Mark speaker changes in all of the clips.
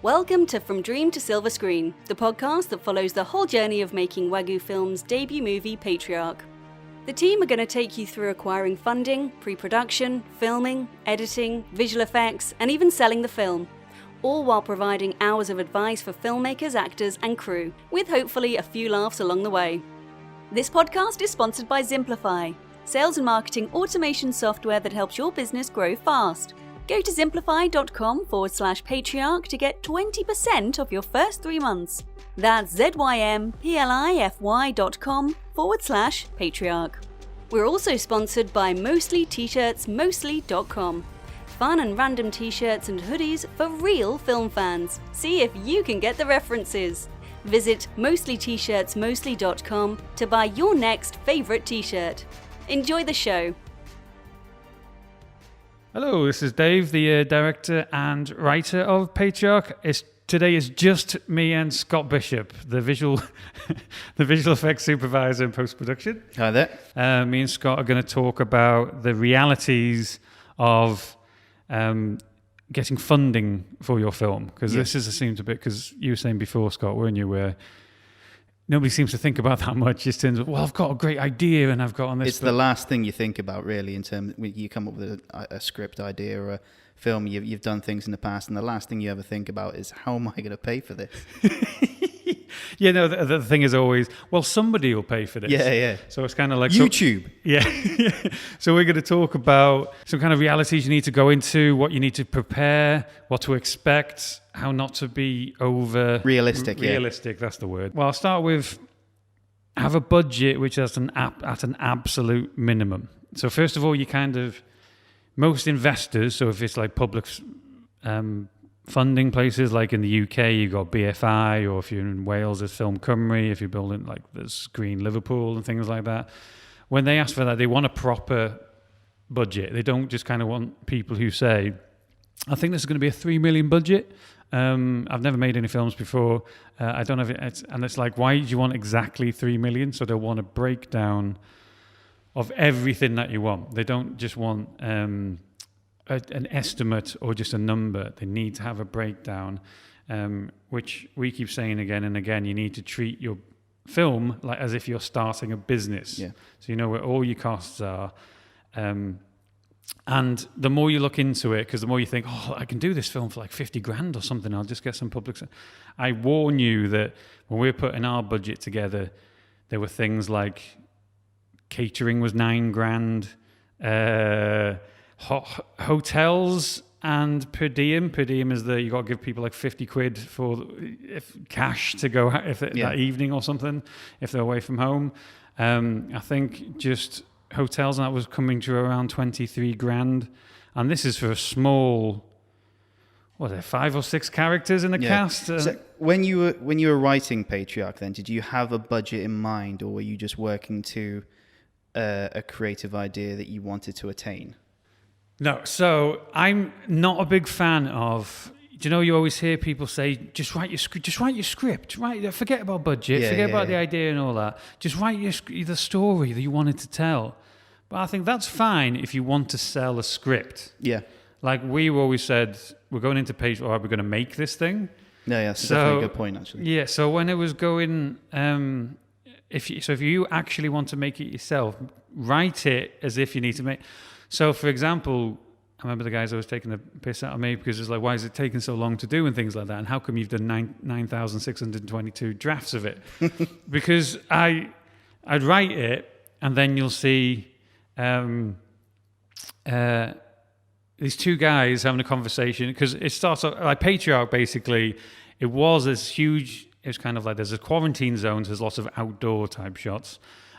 Speaker 1: Welcome to From Dream to Silver Screen, the podcast that follows the whole journey of making Wagyu Films' debut movie, Patriarch. The team are going to take you through acquiring funding, pre-production, filming, editing, visual effects, and even selling the film, all while providing hours of advice for filmmakers, actors, and crew, with hopefully a few laughs along the way. This podcast is sponsored by Zimplify, sales and marketing automation software that helps your business grow fast. Go to zimplify.com/patriarch to get 20% off your first 3 months. That's zymplify.com/patriarch. We're also sponsored by Mostly T-shirts, mostly.com. Fun and random t-shirts and hoodies for real film fans. See if you can get the references. Visit mostlytshirtsmostly.com to buy your next favorite t-shirt. Enjoy the show.
Speaker 2: Hello, this is Dave, the director and writer of Patriarch. Today is just me and Scott Bishop, the visual effects supervisor in post-production.
Speaker 3: Hi there.
Speaker 2: Me and Scott are going to talk about the realities of getting funding for your film, because this seems a bit, because you were saying before, Scott, weren't you, where nobody seems to think about that much. Just in terms of, well, I've got a great idea and I've got on this.
Speaker 3: It's the last thing you think about, really, in terms when you come up with a script idea or a film. You've done things in the past, and the last thing you ever think about is, how am I going to pay for this?
Speaker 2: Yeah, no, the thing is always, well, somebody will pay for this.
Speaker 3: Yeah.
Speaker 2: So it's kind of like
Speaker 3: YouTube.
Speaker 2: So we're going to talk about some kind of realities you need to go into, what you need to prepare, what to expect, how not to be over
Speaker 3: realistic.
Speaker 2: That's the word. Well, I'll start with have a budget which is at an absolute minimum. So first of all, most investors, so if it's like public funding places, like in the UK, you've got BFI, or if you're in Wales, there's Film Cymru, if you're building like the Screen Liverpool and things like that. When they ask for that, they want a proper budget. They don't just kind of want people who say, I think this is going to be a 3 million budget. I've never made any films before. I don't have it. And it's like, why do you want exactly 3 million? So they'll want a breakdown of everything that you want. They don't just want an estimate or just a number. They need to have a breakdown, which we keep saying again and again. You need to treat your film like as if you're starting a business.
Speaker 3: Yeah. So
Speaker 2: you know where all your costs are. And the more you look into it, because the more you think, oh, I can do this film for like 50 grand or something, I'll just get some public. I warn you that when we were putting our budget together, there were things like catering was 9 grand, hotels and per diem. Per diem is you got to give people like 50 quid for cash to go that evening or something if they're away from home. I think just hotels and that was coming to around 23 grand, and this is for a small, 5 or 6 characters in the cast.
Speaker 3: So when you were writing Patriarch, then did you have a budget in mind, or were you just working to a creative idea that you wanted to attain?
Speaker 2: No, so I'm not a big fan of. Do you know, you always hear people say, just write your script, forget about budget, forget about the idea and all that. Just write the story that you wanted to tell. But I think that's fine if you want to sell a script.
Speaker 3: Yeah.
Speaker 2: Like we always said, we're going into page, we're going to make this thing.
Speaker 3: Yeah, that's definitely a good point, actually. Yeah,
Speaker 2: so when it was going, if you actually want to make it yourself, write it as if you need to make. So, for example, I remember the guys always taking the piss out of me because it's like, why is it taking so long to do and things like that? And how come you've done 9,622 drafts of it? Because I'd write it, and then you'll see these 2 guys having a conversation, because it starts off like Patriarch. Basically, it was kind of like there's a quarantine zone, so there's lots of outdoor type shots,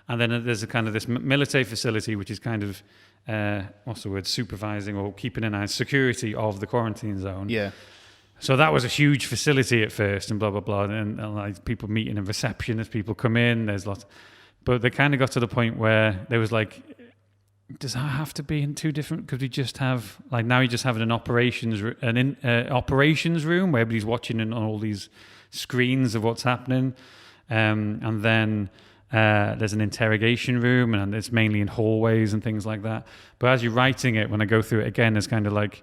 Speaker 2: and then there's a kind of this military facility which is kind of supervising or keeping an eye on security of the quarantine zone.
Speaker 3: Yeah.
Speaker 2: So that was a huge facility at first, and blah blah blah, and like people meeting in reception as people come in. There's lots, but they kind of got to the point where there was like, does that have to be in 2 different? Could we just have now you just have an operations room where everybody's watching on all these screens of what's happening, and then there's an interrogation room, and it's mainly in hallways and things like that. But as you're writing it, when I go through it again, it's kind of like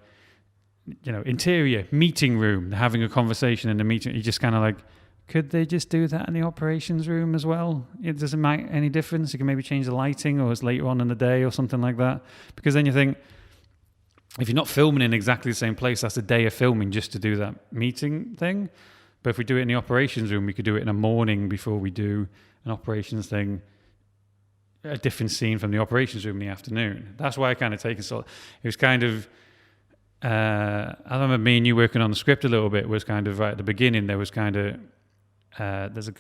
Speaker 2: interior meeting room, having a conversation in the meeting. You just kind of like, could they just do that in the operations room as well? It doesn't make any difference. You can maybe change the lighting, or it's later on in the day or something like that. Because then you think, if you're not filming in exactly the same place, that's a day of filming just to do that meeting thing. But if we do it in the operations room, we could do it in the morning before we do an operations thing, a different scene from the operations room in the afternoon. That's why I kind of take it. So it was kind of, I remember me and you working on the script a little bit, was kind of right at the beginning, there was kind of, there's a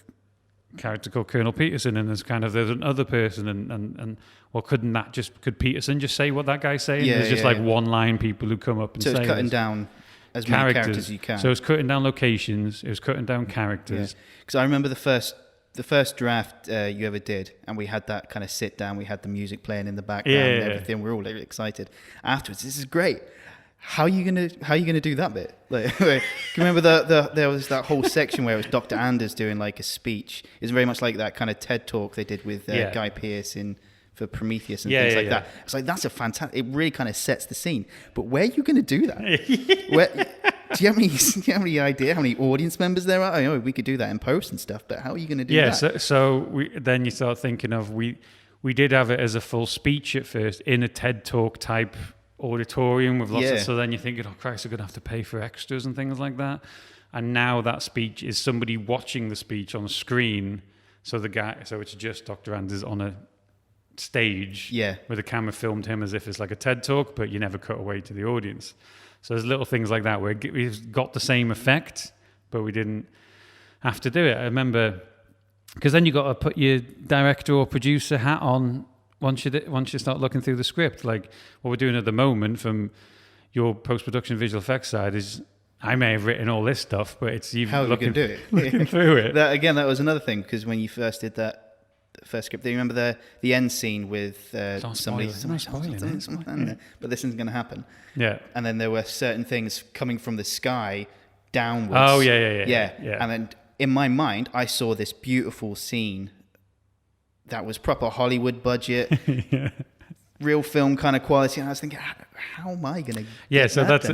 Speaker 2: character called Colonel Peterson, and there's another person, and well, could Peterson just say what that guy's saying?
Speaker 3: Yeah,
Speaker 2: there's just one line people who come up and
Speaker 3: so
Speaker 2: say
Speaker 3: it's cutting
Speaker 2: this.
Speaker 3: down as many characters as you can.
Speaker 2: So it's cutting down locations, it was cutting down characters.
Speaker 3: Because I remember the first draft you ever did, and we had that kind of sit down, we had the music playing in the background and everything. We're all really excited. Afterwards, this is great. How are you gonna do that bit? Like, do you remember there was that whole section where it was Dr. Anders doing like a speech? It's very much like that kind of TED talk they did with Guy Pearce for Prometheus and things like that. It's like, that's a fantastic. It really kind of sets the scene. But where are you going to do that? Do you have any idea how many audience members there are? I know we could do that in post and stuff, but how are you going to do that?
Speaker 2: So then you start thinking of we did have it as a full speech at first in a TED talk type auditorium with lots of. So then you're thinking, oh Christ, we're going to have to pay for extras and things like that. And now that speech is somebody watching the speech on a screen. So it's just Dr. Anders on a stage where the camera filmed him as if it's like a TED talk, but you never cut away to the audience. So there's little things like that where we've got the same effect, but we didn't have to do it. I remember, because then you got to put your director or producer hat on once you start looking through the script. Like what we're doing at the moment from your post-production visual effects side is, I may have written all this stuff, but it's you looking through it.
Speaker 3: That was another thing, because when you first did that first script, do you remember the end scene with somebody? But this isn't going to happen. Yeah. And then there were certain things coming from the sky downwards.
Speaker 2: Oh yeah.
Speaker 3: And then in my mind, I saw this beautiful scene that was proper Hollywood budget, real film kind of quality, and I was thinking, how am I going to?
Speaker 2: Yeah. So that's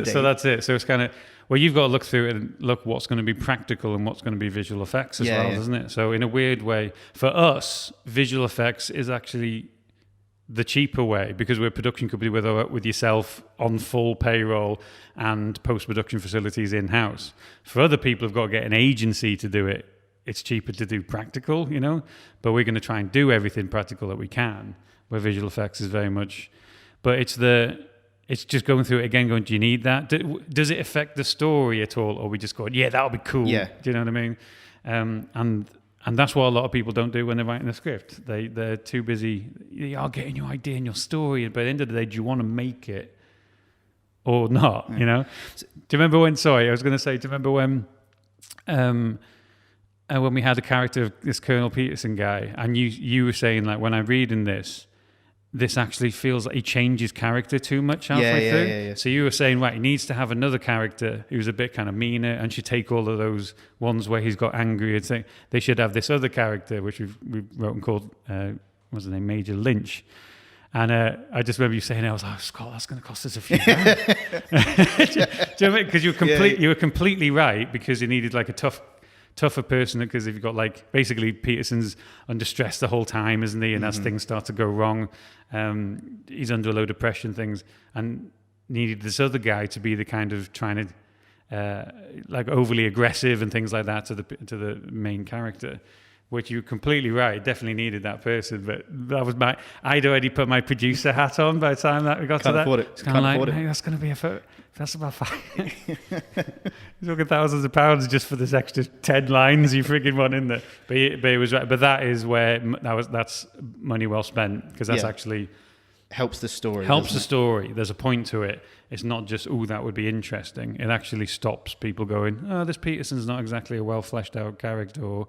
Speaker 2: it. So it's kind of. Well, you've got to look through it and look what's going to be practical and what's going to be visual effects as well, doesn't it? So in a weird way, for us, visual effects is actually the cheaper way, because we're a production company with yourself on full payroll and post-production facilities in-house. For other people who've got to get an agency to do it, it's cheaper to do practical, but we're going to try and do everything practical that we can, where visual effects is very much... But it's just going through it again, going, do you need that? Does it affect the story at all? Or are we just going, yeah, that'll be cool. Yeah. Do you know what I mean? And that's what a lot of people don't do when they're writing a script. They're too busy. You are getting your idea and your story. But at the end of the day, do you want to make it or not? Do you remember when, do you remember when we had a character of this Colonel Peterson guy, and you were saying, like, when I'm reading this actually feels like he changes character too much halfway through. Yeah. So you were saying, right, he needs to have another character who's a bit kind of meaner and should take all of those ones where he's got angry and say they should have this other character, which we wrote and called, what's his name, Major Lynch. And I just remember you saying, I was like, Scott, that's going to cost us a few grand. Do you know what I mean? Because you were completely right, because you needed like a tougher person, because if you've got like basically Peterson's under stress the whole time, isn't he? And as things start to go wrong, he's under a load of pressure and things, and needed this other guy to be the kind of trying to like overly aggressive and things like that to the main character. Which you're completely right, definitely needed that person, but that was I'd already put my producer hat on by the time that we got to that. It's kind of like, hey, that's going to be that's about $5. You're talking thousands of pounds just for this extra 10 lines you freaking want in there. But it was right. But that is where that's money well spent, because that's actually
Speaker 3: helps the story.
Speaker 2: There's a point to it. It's not just, that would be interesting. It actually stops people going, this Peterson's not exactly a well fleshed out character, or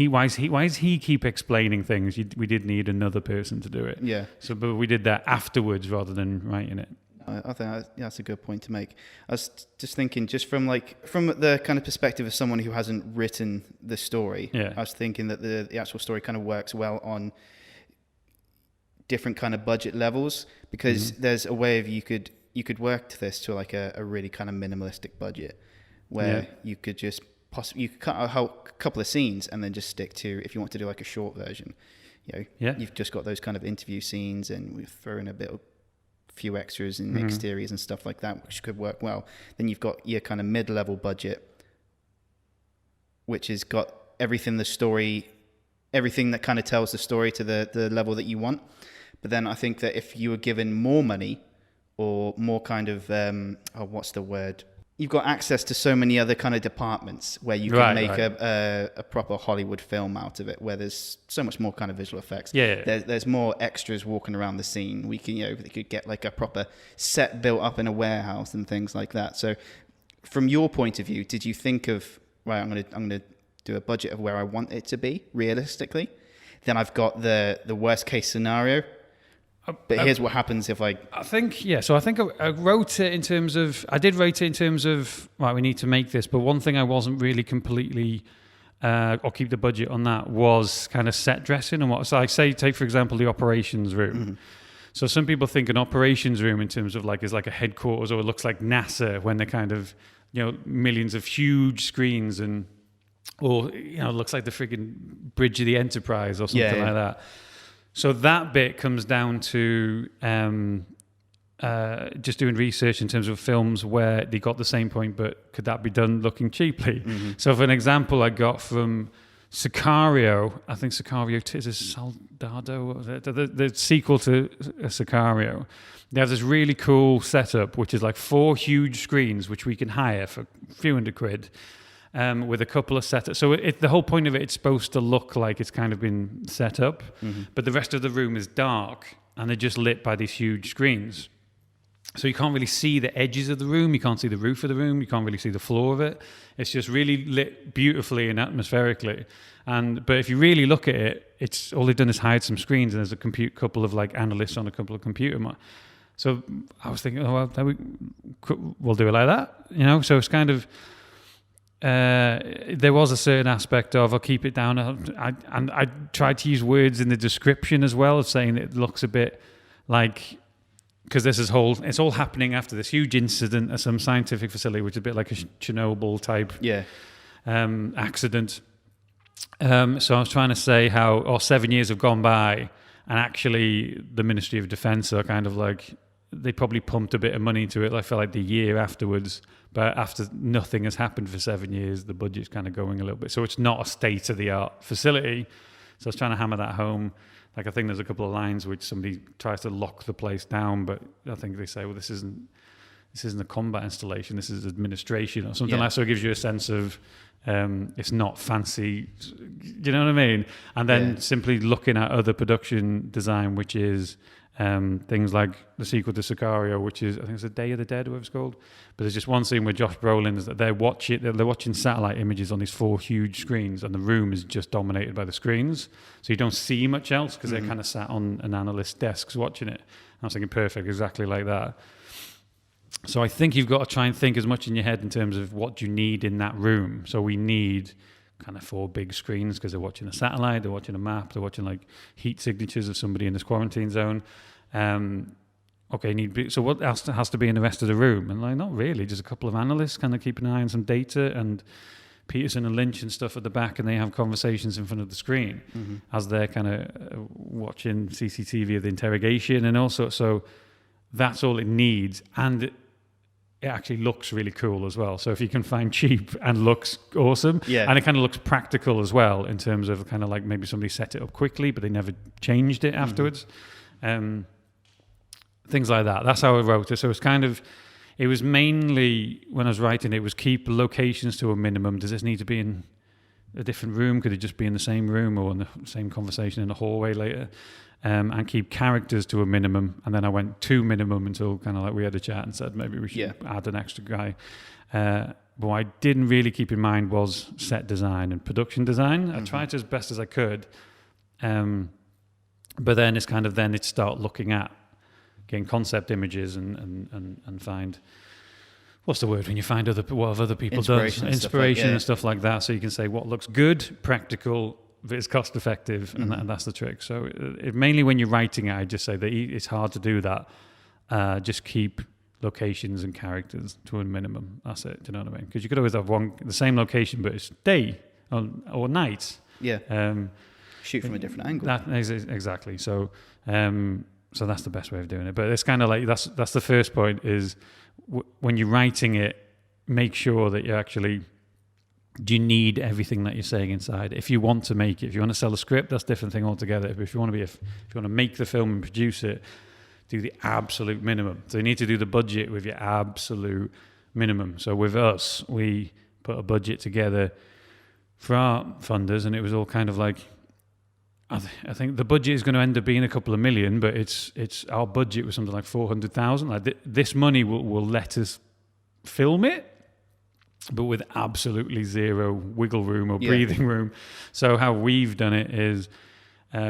Speaker 2: why does he keep explaining things? We did need another person to do it. Yeah. So, but we did that afterwards rather than writing it.
Speaker 3: I think that's a good point to make. I was just thinking, just from the kind of perspective of someone who hasn't written the story. Yeah. I was thinking that the actual story kind of works well on different kind of budget levels, because there's a way of you could you could work this to like a really kind of minimalistic budget where you could just you could cut a couple of scenes and then just stick to, if you want to do like a short version, you've just got those kind of interview scenes, and we've thrown a few extras and exteriors and stuff like that, which could work well. Then you've got your kind of mid-level budget, which has got everything that kind of tells the story to the level that you want. But then I think that if you were given more money or more kind of, what's the word? You've got access to so many other kind of departments where you can make a proper Hollywood film out of it, where there's so much more kind of visual effects. There's more extras walking around the scene. We can, they could get like a proper set built up in a warehouse and things like that. So from your point of view, did you think of, right, I'm going to do a budget of where I want it to be realistically? Then I've got the worst case scenario. But here's what happens if I think I wrote it in terms of, right, we need to make this. But one thing I wasn't really completely, or keep the budget on that, was kind of set dressing and what. So I say, take for example, the operations room. Mm-hmm. So some people think an operations room in terms of like is like a headquarters, or it looks like NASA when they're kind of, millions of huge screens or it looks like the friggin' bridge of the Enterprise or something like that. So that bit comes down to just doing research in terms of films where they got the same point, but could that be done looking cheaply? Mm-hmm. So for an example I got from Sicario, I think Sicario is Soldado, the sequel to Sicario. They have this really cool setup, which is like 4 huge screens, which we can hire for a few £100. With a couple of setups. So the whole point of it's supposed to look like it's kind of been set up, but the rest of the room is dark and they're just lit by these huge screens. So you can't really see the edges of the room, you can't see the roof of the room, you can't really see the floor of it. It's just really lit beautifully and atmospherically. But if you really look at it, it's all they've done is hide some screens, and there's a couple of like analysts on a couple of computer. So I was thinking, we'll do it like that, So it's kind of, there was a certain aspect of I'll keep it down, and I tried to use words in the description as well of saying it looks a bit like, because it's all happening after this huge incident at some scientific facility, which is a bit like a Chernobyl type accident. So I was trying to say how 7 years have gone by, and actually the Ministry of Defence are kind of like, they probably pumped a bit of money into it. I felt like the year afterwards, but after nothing has happened for 7 years, the budget's kind of going a little bit. So it's not a state-of-the-art facility. So I was trying to hammer that home. Like, I think there's a couple of lines which somebody tries to lock the place down, but I think they say, well, this isn't a combat installation, this is administration or something like that. So it gives you a sense of it's not fancy, you know what I mean? And then simply looking at other production design, which is things like the sequel to Sicario, which is, I think it's The Day of the Dead, whatever it's called. But there's just one scene where Josh Brolin is that they're watching satellite images on these 4 huge screens, and the room is just dominated by the screens. So you don't see much else because they're kind of sat on an analyst's desks watching it. I was thinking, perfect, exactly like that. So I think you've got to try and think as much in your head in terms of what you need in that room. So we need kind of 4 big screens because they're watching a satellite, they're watching a map, they're watching like heat signatures of somebody in this quarantine zone. So what else has to be in the rest of the room? And like, not really, just a couple of analysts kind of keep an eye on some data, and Peterson and Lynch and stuff at the back, and they have conversations in front of the screen as they're kind of watching CCTV of the interrogation and also. So that's all it needs, and it actually looks really cool as well. So if you can find cheap and looks awesome, and it kind of looks practical as well in terms of kind of like maybe somebody set it up quickly, but they never changed it afterwards. Things like that. That's how I wrote it. So it was mainly, when I was writing it, was keep locations to a minimum. Does this need to be in a different room? Could it just be in the same room or in the same conversation in the hallway later? And keep characters to a minimum. And then I went to minimum until kind of like we had a chat and said maybe we should add an extra guy. But what I didn't really keep in mind was set design and production design. I tried as best as I could. But then it's start looking at getting concept images and find, what's the word when you find what have other people done? Inspiration and stuff like that. So you can say what looks good, practical, but it's cost effective, and that's the trick. So mainly when you're writing it, I just say that it's hard to do that. Just keep
Speaker 2: locations and characters to a minimum. That's it. Do you know what I mean? Because you could always have the same location, but it's day or night.
Speaker 3: Yeah. Shoot from a different angle.
Speaker 2: Exactly. So that's the best way of doing it. But it's kind of like that's the first point is when you're writing it, make sure that you actually. Do you need everything that you're saying inside? If you want to make it, if you want to sell a script, that's a different thing altogether. But if you want to make the film and produce it, do the absolute minimum. So you need to do the budget with your absolute minimum. So with us, we put a budget together for our funders, and it was all kind of like, I think the budget is going to end up being a couple of million, but it's our budget was something like 400,000. Like this money will let us film it, but with absolutely zero wiggle room or breathing room. So how we've done it is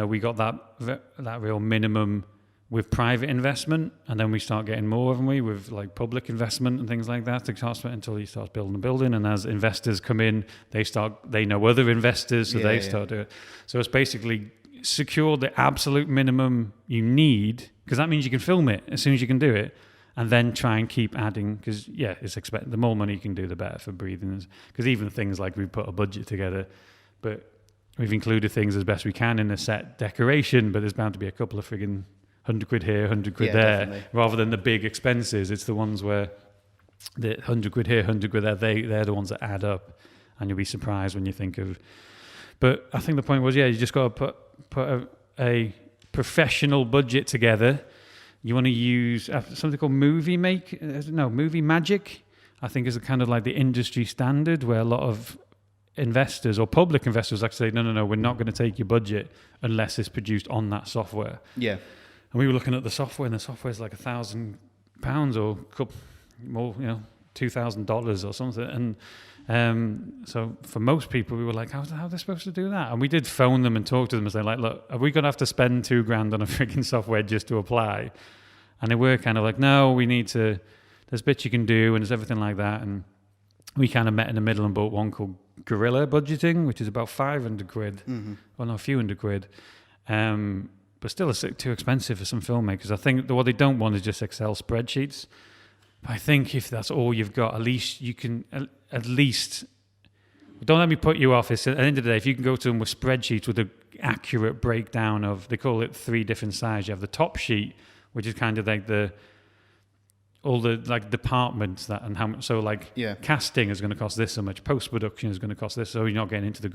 Speaker 2: we got that real minimum with private investment, and then we start getting more, haven't we, with like public investment and things like that until you start building a building. And as investors come in, they know other investors, so they start doing it. So it's basically secure the absolute minimum you need, because that means you can film it as soon as you can do it. And then try and keep adding, because it's expected. The more money you can do, the better for breathing. Because even things like we put a budget together, but we've included things as best we can in the set decoration. But there's bound to be a couple of friggin' £100 here, £100 there, definitely. Rather than the big expenses. It's the ones where the £100 here, £100 there. They're the ones that add up, and you'll be surprised when you think of. But I think the point was, you just got to put a professional budget together. You want to use something called Movie Magic, I think is a kind of like the industry standard where a lot of investors or public investors actually say, no, we're not going to take your budget unless it's produced on that software. Yeah. And we were looking at the software, and the software is like £1,000 or more, $2,000 or something. And so for most people, we were like, how are they supposed to do that? And we did phone them and talk to them and say, like, look, are we going to have to spend $2,000 on a freaking software just to apply? And they were kind of like, no, we need to, there's bits you can do and there's everything like that. And we kind of met in the middle and bought one called Guerrilla Budgeting, which is about £500. Mm-hmm. Well, no, a few £100. But still it's too expensive for some filmmakers. I think what they don't want is just Excel spreadsheets. But I think if that's all you've got, at least you can, don't let me put you off. It's at the end of the day, if you can go to them with spreadsheets with an accurate breakdown of, they call it 3 different sizes. You have the top sheet, which is kind of like all the like departments that and how much. So like casting is going to cost this so much, post production is going to cost this. So you're not getting into the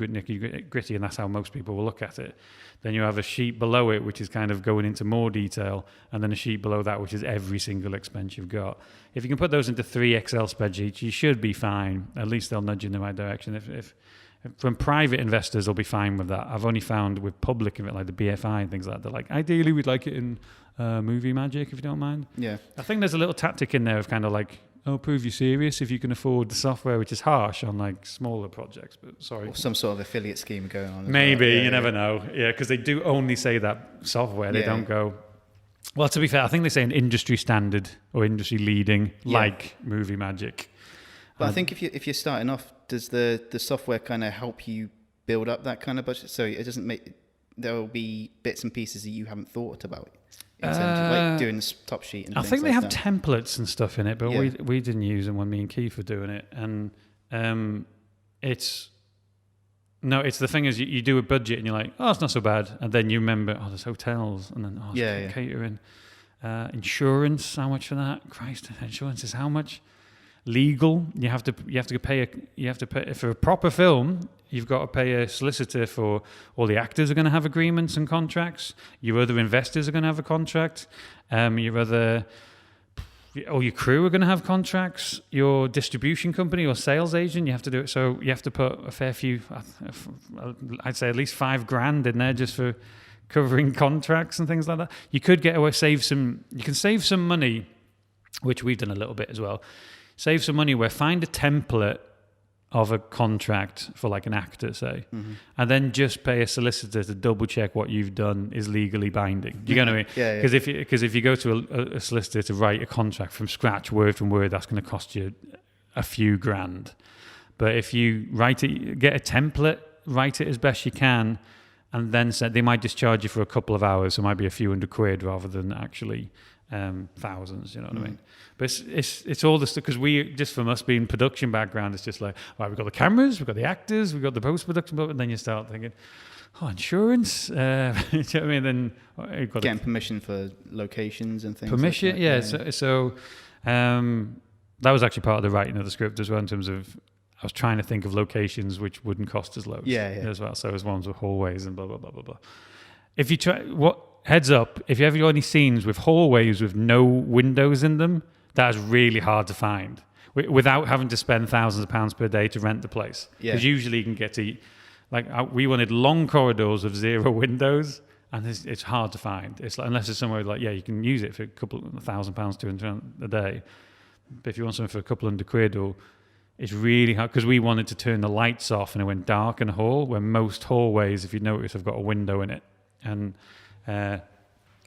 Speaker 2: gritty, and that's how most people will look at it. Then you have a sheet below it, which is kind of going into more detail, and then a sheet below that, which is every single expense you've got. If you can put those into 3 Excel spreadsheets, you should be fine. At least they'll nudge you in the right direction. If from private investors, they'll be fine with that. I've only found with public, like the BFI and things like that, they're like, ideally we'd like it in Movie Magic, if you don't mind. Yeah. I think there's a little tactic in there of kind of like, prove you're serious if you can afford the software, which is harsh on like smaller projects, but sorry. Or
Speaker 3: some sort of affiliate scheme going on.
Speaker 2: Maybe, you never know. Yeah, because they do only say that software. They don't go, well, to be fair, I think they say an industry standard or industry leading, like Movie Magic.
Speaker 3: But I think if you're starting off, does the software kind of help you build up that kind of budget? So it doesn't there will be bits and pieces that you haven't thought about in terms of like doing the top sheet and
Speaker 2: I
Speaker 3: things
Speaker 2: think they
Speaker 3: like
Speaker 2: have templates and stuff in it, but we didn't use them when me and Keith were doing it. And it's the thing is you do a budget and you're like, it's not so bad. And then you remember, there's hotels, and then catering. Insurance, how much for that? Christ, insurance is how much? Legal, you have to pay for a proper film. You've got to pay a solicitor for all the actors are going to have agreements and contracts. Your other investors are going to have a contract. All your crew are going to have contracts. Your distribution company or sales agent, you have to do it. So you have to put a fair few, I'd say at least $5,000 in there just for covering contracts and things like that. You could save some money, which we've done a little bit as well. Save some money find a template of a contract for like an actor, say, and then just pay a solicitor to double check what you've done is legally binding. Do you get what I mean? Yeah. Because if you go to a solicitor to write a contract from scratch, word from word, that's going to cost you a few grand. But if you write it, get a template, write it as best you can, and then they might just charge you for a couple of hours. So it might be a few £100 rather than actually thousands, you know what I mean? But it's all this, because we, just from us being production background, it's just like, right, we've got the cameras, we've got the actors, we've got the post-production, and then you start thinking, insurance, you know what I mean? Then you've got
Speaker 3: getting permission for locations and things.
Speaker 2: Permission,
Speaker 3: like that.
Speaker 2: yeah. So that was actually part of the writing of the script as well, in terms of, I was trying to think of locations which wouldn't cost us loads as well. So as ones with hallways and blah, blah, blah, blah, blah. If you try, heads up, if you ever got any scenes with hallways with no windows in them, that is really hard to find without having to spend thousands of pounds per day to rent the place. Because usually you can get to, we wanted long corridors with 0 windows, and it's hard to find. It's like, unless it's somewhere like, you can use it for a couple of £1,000, £200 a day. But if you want something for a couple £100 or it's really hard, because we wanted to turn the lights off and it went dark in a hall, where most hallways, if you notice, have got a window in it. And
Speaker 3: they're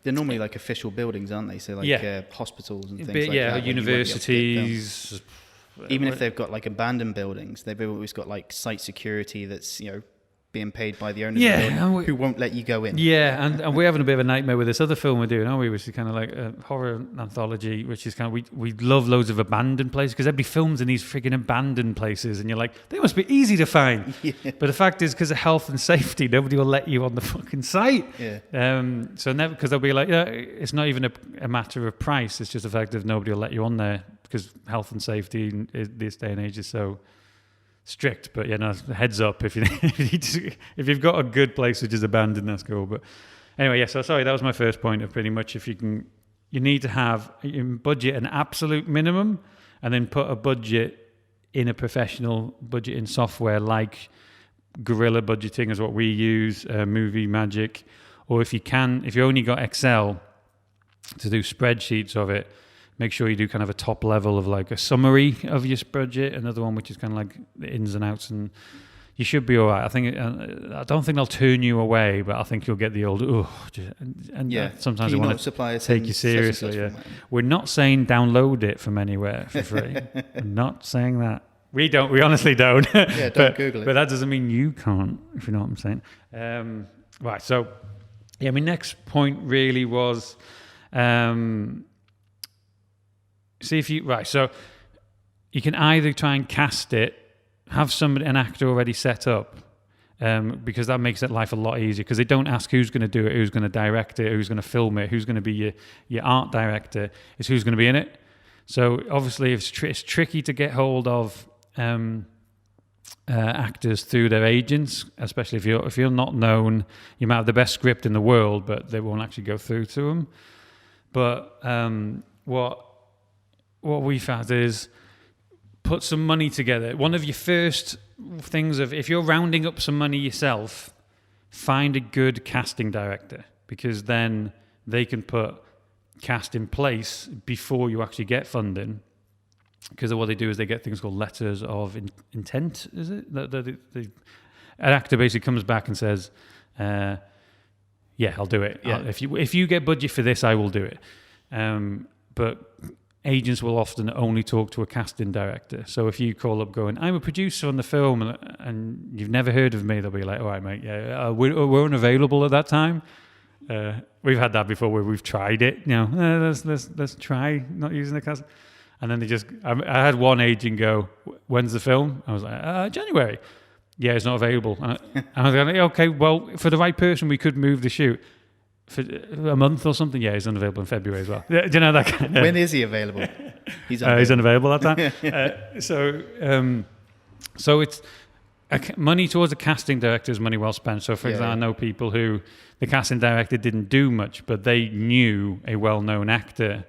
Speaker 3: normally like official buildings, aren't they? So like hospitals and things like that.
Speaker 2: Universities.
Speaker 3: Even if they've got like abandoned buildings, they've always got like site security that's, being paid by the owners of the building, who won't let you go in.
Speaker 2: Yeah, and we're having a bit of a nightmare with this other film we're doing, aren't we? Which is kind of like a horror anthology, which is kind of, we love loads of abandoned places, because everybody films in these frigging abandoned places, and you're like, they must be easy to find. Yeah. But the fact is, because of health and safety, nobody will let you on the fucking site. Yeah. So never, because they'll be like, it's not even a matter of price, it's just the fact that nobody will let you on there, because health and safety in this day and age is so strict. But heads up, if you've got a good place which is abandoned, that's cool. But anyway, so sorry, that was my first point of pretty much, if you need to have in budget an absolute minimum, and then put a budget in a professional budgeting software like Guerrilla Budgeting is what we use, Movie Magic, or if you only got Excel to do spreadsheets of it, make sure you do kind of a top level of like a summary of your budget, another one which is kind of like the ins and outs, and you should be all right. I don't think they'll turn you away, but I think you'll get the old, sometimes they want to take you seriously. We're not saying download it from anywhere for free. We're not saying that. We honestly don't.
Speaker 3: Yeah, don't Google it.
Speaker 2: But that doesn't mean you can't, if you know what I'm saying. Right, so, my next point really was, so you can either try and cast it, have an actor already set up, because that makes life a lot easier, because they don't ask who's going to do it, who's going to direct it, who's going to film it, who's going to be your art director. It's who's going to be in it. So obviously it's tricky to get hold of actors through their agents, especially if you're not known. You might have the best script in the world, but they won't actually go through to them. But what we found is, put some money together. One of your first things if you're rounding up some money yourself, find a good casting director, because then they can put cast in place before you actually get funding. Because what they do is they get things called letters of intent, is it? An actor basically comes back and says, I'll do it. Yeah. If you get budget for this, I will do it. But agents will often only talk to a casting director. So if you call up going, I'm a producer on the film, and you've never heard of me, they'll be like, all right, mate, we're unavailable at that time. We've had that before where we've tried it. Let's try not using the cast. And then I had one agent go, when's the film? I was like, January. Yeah, it's not available. And I was like, okay, well, for the right person, we could move the shoot for a month or something. Yeah, he's unavailable in February as well. Do you know that kind of,
Speaker 3: when is he available?
Speaker 2: He's unavailable at that time. So it's money towards a casting director is money well spent. So for example, I know people who the casting director didn't do much, but they knew a well-known actor.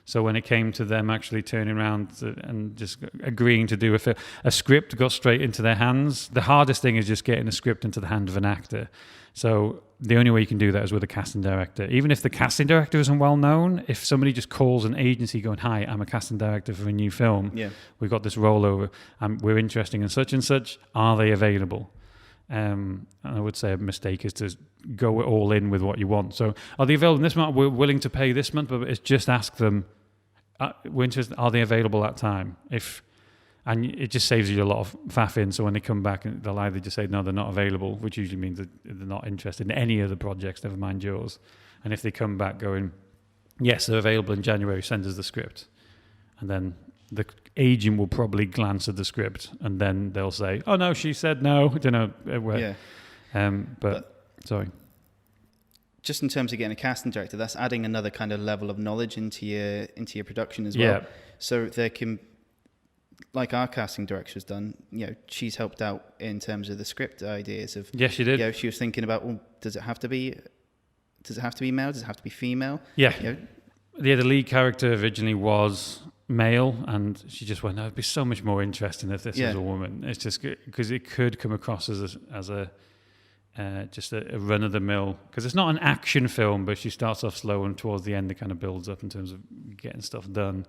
Speaker 2: So when it came to them actually turning around and just agreeing to do a script got straight into their hands. The hardest thing is just getting a script into the hand of an actor. So the only way you can do that is with a casting director. Even if the casting director isn't well known, if somebody just calls an agency going, hi, I'm a casting director for a new film. Yeah. We've got this rollover. We're interested in such and such. Are they available? And I would say a mistake is to go all in with what you want. So are they available this month? We're willing to pay this month, but it's just ask them, we're interested, are they available at that time? And it just saves you a lot of faffing. So when they come back, they'll either just say, no, they're not available, which usually means that they're not interested in any of the projects, never mind yours. And if they come back going, yes, they're available in January, send us the script. And then the agent will probably glance at the script, and then they'll say, oh no, she said no. I don't know. But sorry.
Speaker 3: Just in terms of getting a casting director, that's adding another kind of level of knowledge into your production as well. Yeah. So there can, like our casting director has done, she's helped out in terms of the script ideas of.
Speaker 2: Yes, she did.
Speaker 3: She was thinking about, well, does it have to be male? Does it have to be female?
Speaker 2: Yeah. The lead character originally was male, and she just went, no, it'd be so much more interesting if this was a woman. It's just because it could come across as a just a run-of-the-mill, because it's not an action film, but she starts off slow and towards the end it kind of builds up in terms of getting stuff done.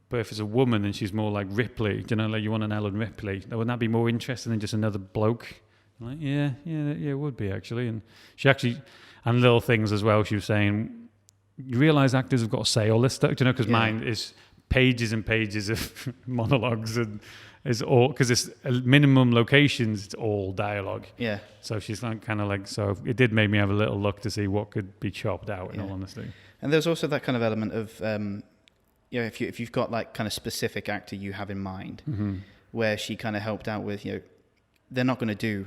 Speaker 2: But if it's a woman and she's more like Ripley, like you want an Ellen Ripley, wouldn't that be more interesting than just another bloke? I'm like, yeah, it would be actually. And she actually, and little things as well, she was saying, you realise actors have got to say all this stuff, because mine is pages and pages of monologues, and it's all, because it's minimum locations, it's all dialogue. Yeah. So she's so it did make me have a little look to see what could be chopped out, in all honesty. And
Speaker 3: there's also that kind of element of, if you've got like kind of specific actor you have in mind, mm-hmm. where she kind of helped out with, they're not going to do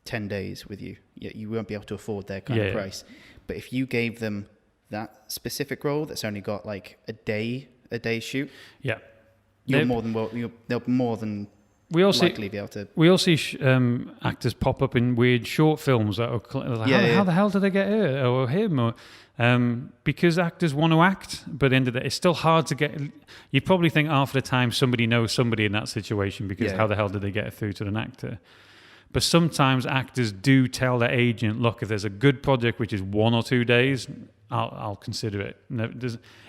Speaker 3: 10 days with you. You won't be able to afford their kind of price. But if you gave them that specific role that's only got like a day shoot, they're more than likely be able to.
Speaker 2: We all see actors pop up in weird short films that are how the hell did they get her or him, or because actors want to act, but at the end of the day, it's still hard to get. You probably think half the time somebody knows somebody in that situation, because how the hell did they get it through to an actor? But sometimes actors do tell their agent, look, if there's a good project which is 1 or 2 days, I'll consider it.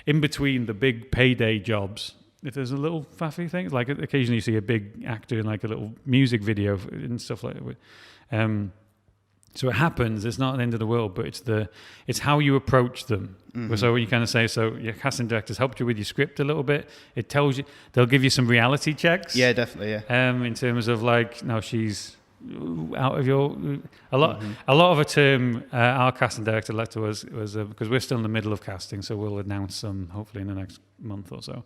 Speaker 2: In between the big payday jobs, if there's a little faffy thing, like occasionally you see a big actor in like a little music video and stuff like that. So it happens. It's not the end of the world, but it's how you approach them. Mm-hmm. So when you kind of say, so your casting director's helped you with your script a little bit, it tells you, they'll give you some reality checks.
Speaker 3: Yeah, definitely. Yeah.
Speaker 2: In terms of like, no, she's out of your a lot of a term our casting director led to us was because we're still in the middle of casting, so we'll announce some hopefully in the next month or so.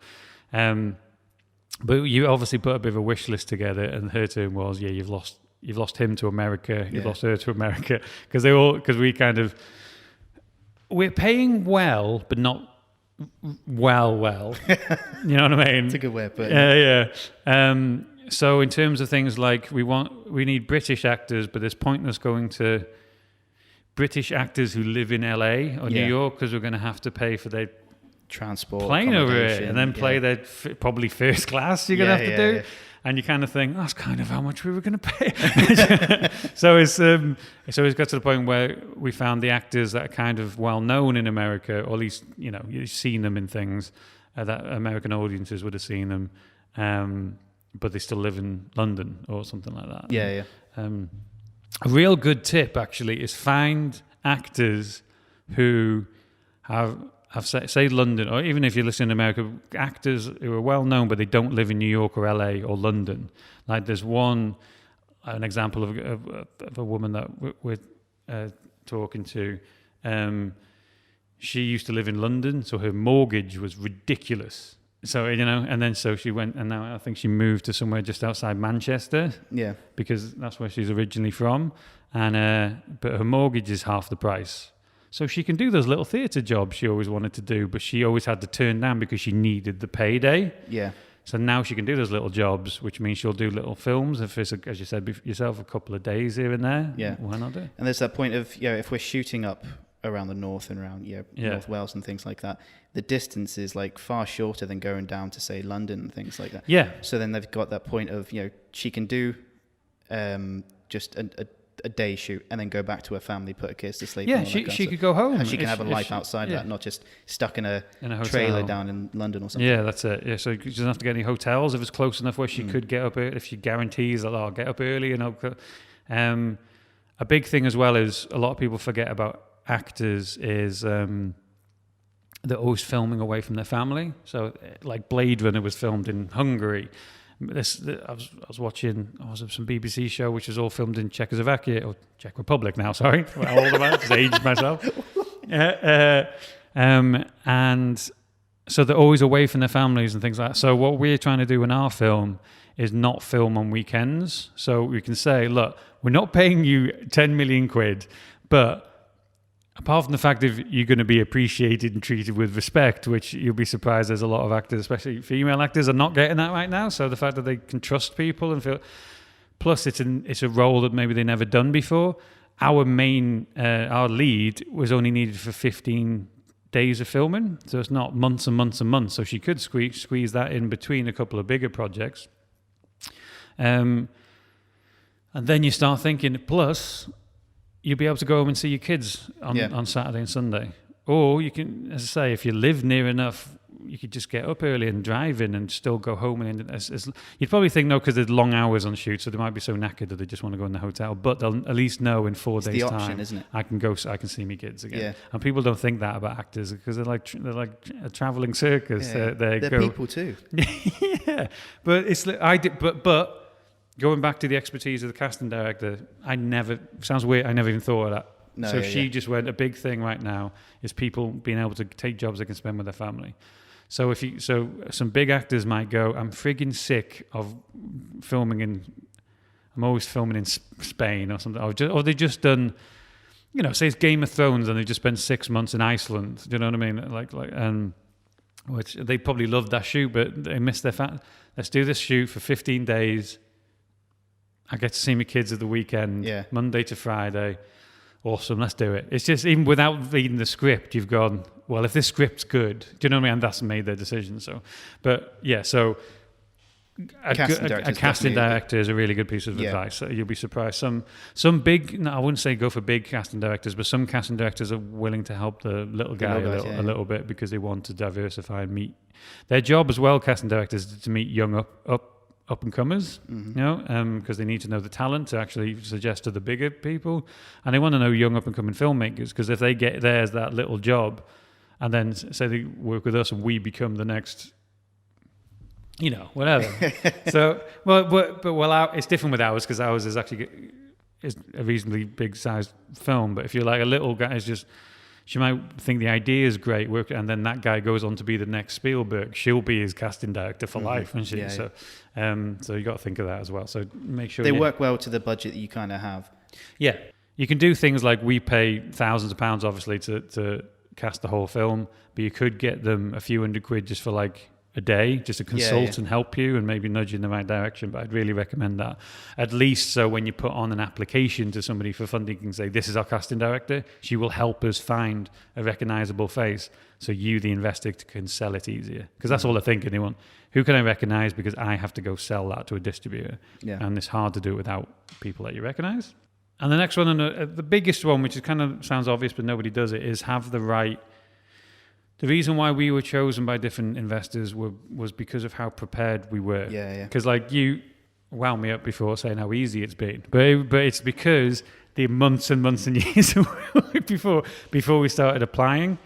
Speaker 2: But you obviously put a bit of a wish list together, and her term was, you've lost him to America, you've lost her to America, because we're paying well, but not well. You know what I mean?
Speaker 3: It's a good way of putting it.
Speaker 2: Yeah. So in terms of things like we need British actors, but there's pointless going to British actors who live in LA or New York, because we're going to have to pay for their
Speaker 3: transport,
Speaker 2: plane over here, and then play their probably first class. You're going to have to do, and you kind of think that's kind of how much we were going to pay. So it's got to the point where we found the actors that are kind of well known in America, or at least you've seen them in things that American audiences would have seen them. But they still live in London or something like that.
Speaker 3: Yeah.
Speaker 2: A real good tip actually is find actors who have say London, or even if you're listening to America, actors who are well known but they don't live in New York or LA or London. Like there's an example of a woman that we're talking to. She used to live in London, so her mortgage was ridiculous. So, and then so she went, and now I think she moved to somewhere just outside Manchester. Yeah. Because that's where she's originally from. And but her mortgage is half the price. So she can do those little theatre jobs she always wanted to do, but she always had to turn down because she needed the payday. Yeah. So now she can do those little jobs, which means she'll do little films. If it's, as you said yourself, a couple of days here and there. Yeah. Why not do it?
Speaker 3: And there's that point of, if we're shooting up around the north and around North Wales and things like that, the distance is like far shorter than going down to say London and things like that. Yeah. So then they've got that point of she can do just a day shoot and then go back to her family, put her kids to sleep.
Speaker 2: Yeah, she could go home.
Speaker 3: And she can have a life outside of that, not just stuck in a trailer down in London or something.
Speaker 2: Yeah, that's it. Yeah, so she doesn't have to get any hotels if it's close enough where she could get up early, if she guarantees that I'll get up early. A big thing as well is a lot of people forget about actors is they're always filming away from their family. So like Blade Runner was filmed in Hungary. I was watching some BBC show which was all filmed in Czechoslovakia or Czech Republic now. Sorry, how old am I? Just aged myself. And so they're always away from their families and things like that. So what we're trying to do in our film is not film on weekends. So we can say, look, we're not paying you 10 million quid, but apart from the fact that you're going to be appreciated and treated with respect, which you'll be surprised there's a lot of actors, especially female actors, are not getting that right now. So the fact that they can trust people and feel, plus it's a role that maybe they never done before. Our lead was only needed for 15 days of filming, so it's not months and months and months. So she could squeeze that in between a couple of bigger projects. And then you start thinking, plus you'll be able to go home and see your kids on Saturday and Sunday. Or you can, as I say, if you live near enough, you could just get up early and drive in and still go home. And you'd probably think, no, because there's long hours on shoot, so they might be so knackered that they just want to go in the hotel. But they'll at least know in 4 days'
Speaker 3: option,
Speaker 2: time,
Speaker 3: isn't it?
Speaker 2: I can see my kids again.
Speaker 3: Yeah.
Speaker 2: And people don't think that about actors because they're like a traveling circus.
Speaker 3: Yeah. They're people too.
Speaker 2: Yeah, but going back to the expertise of the casting director, sounds weird, I never even thought of that.
Speaker 3: No,
Speaker 2: so she just went, a big thing right now is people being able to take jobs they can spend with their family. So some big actors might go, I'm frigging sick of I'm always filming in Spain or something. Or they've just done, say it's Game of Thrones and they just spent 6 months in Iceland. Do you know what I mean? Which they probably loved that shoot, but they missed their let's do this shoot for 15 days. I get to see my kids at the weekend, Monday to Friday. Awesome, let's do it. It's just, even without reading the script, you've gone, well, if this script's good, do you know what I mean? And that's made their decision. So, but yeah, so a casting director is a really good piece of advice. So you'll be surprised. Some big, I wouldn't say go for big casting directors, but some casting directors are willing to help the little guy a little bit because they want to diversify and meet. Their job as well, casting directors, is to meet young up and comers, because they need to know the talent to actually suggest to the bigger people, and they want to know young up and coming filmmakers, because if they get theirs that little job, and then say they work with us and we become the next, whatever. So, it's different with ours because ours is actually a reasonably big sized film. But if you're like a little guy, it's just. She might think the idea is great, and then that guy goes on to be the next Spielberg. She'll be his casting director for life, won't she?
Speaker 3: Yeah,
Speaker 2: so you got to think of that as well. So make sure
Speaker 3: they work well to the budget that you kind of have.
Speaker 2: Yeah, you can do things like we pay thousands of pounds, obviously, to cast the whole film, but you could get them a few £100 just for like a day, just to consult and help you and maybe nudge you in the right direction. But I'd really recommend that, at least so when you put on an application to somebody for funding, you can say, this is our casting director, she will help us find a recognizable face, so you, the investor, can sell it easier, because that's all they're thinking. They want, who can I recognize, because I have to go sell that to a distributor, and it's hard to do it without people that you recognize. And the next one, and the biggest one, which is kind of sounds obvious but nobody does it, is have the right. The reason why we were chosen by different investors was because of how prepared we were.
Speaker 3: Yeah.
Speaker 2: Because like you wound me up before saying how easy it's been, but it's because the months and months and years before we started applying.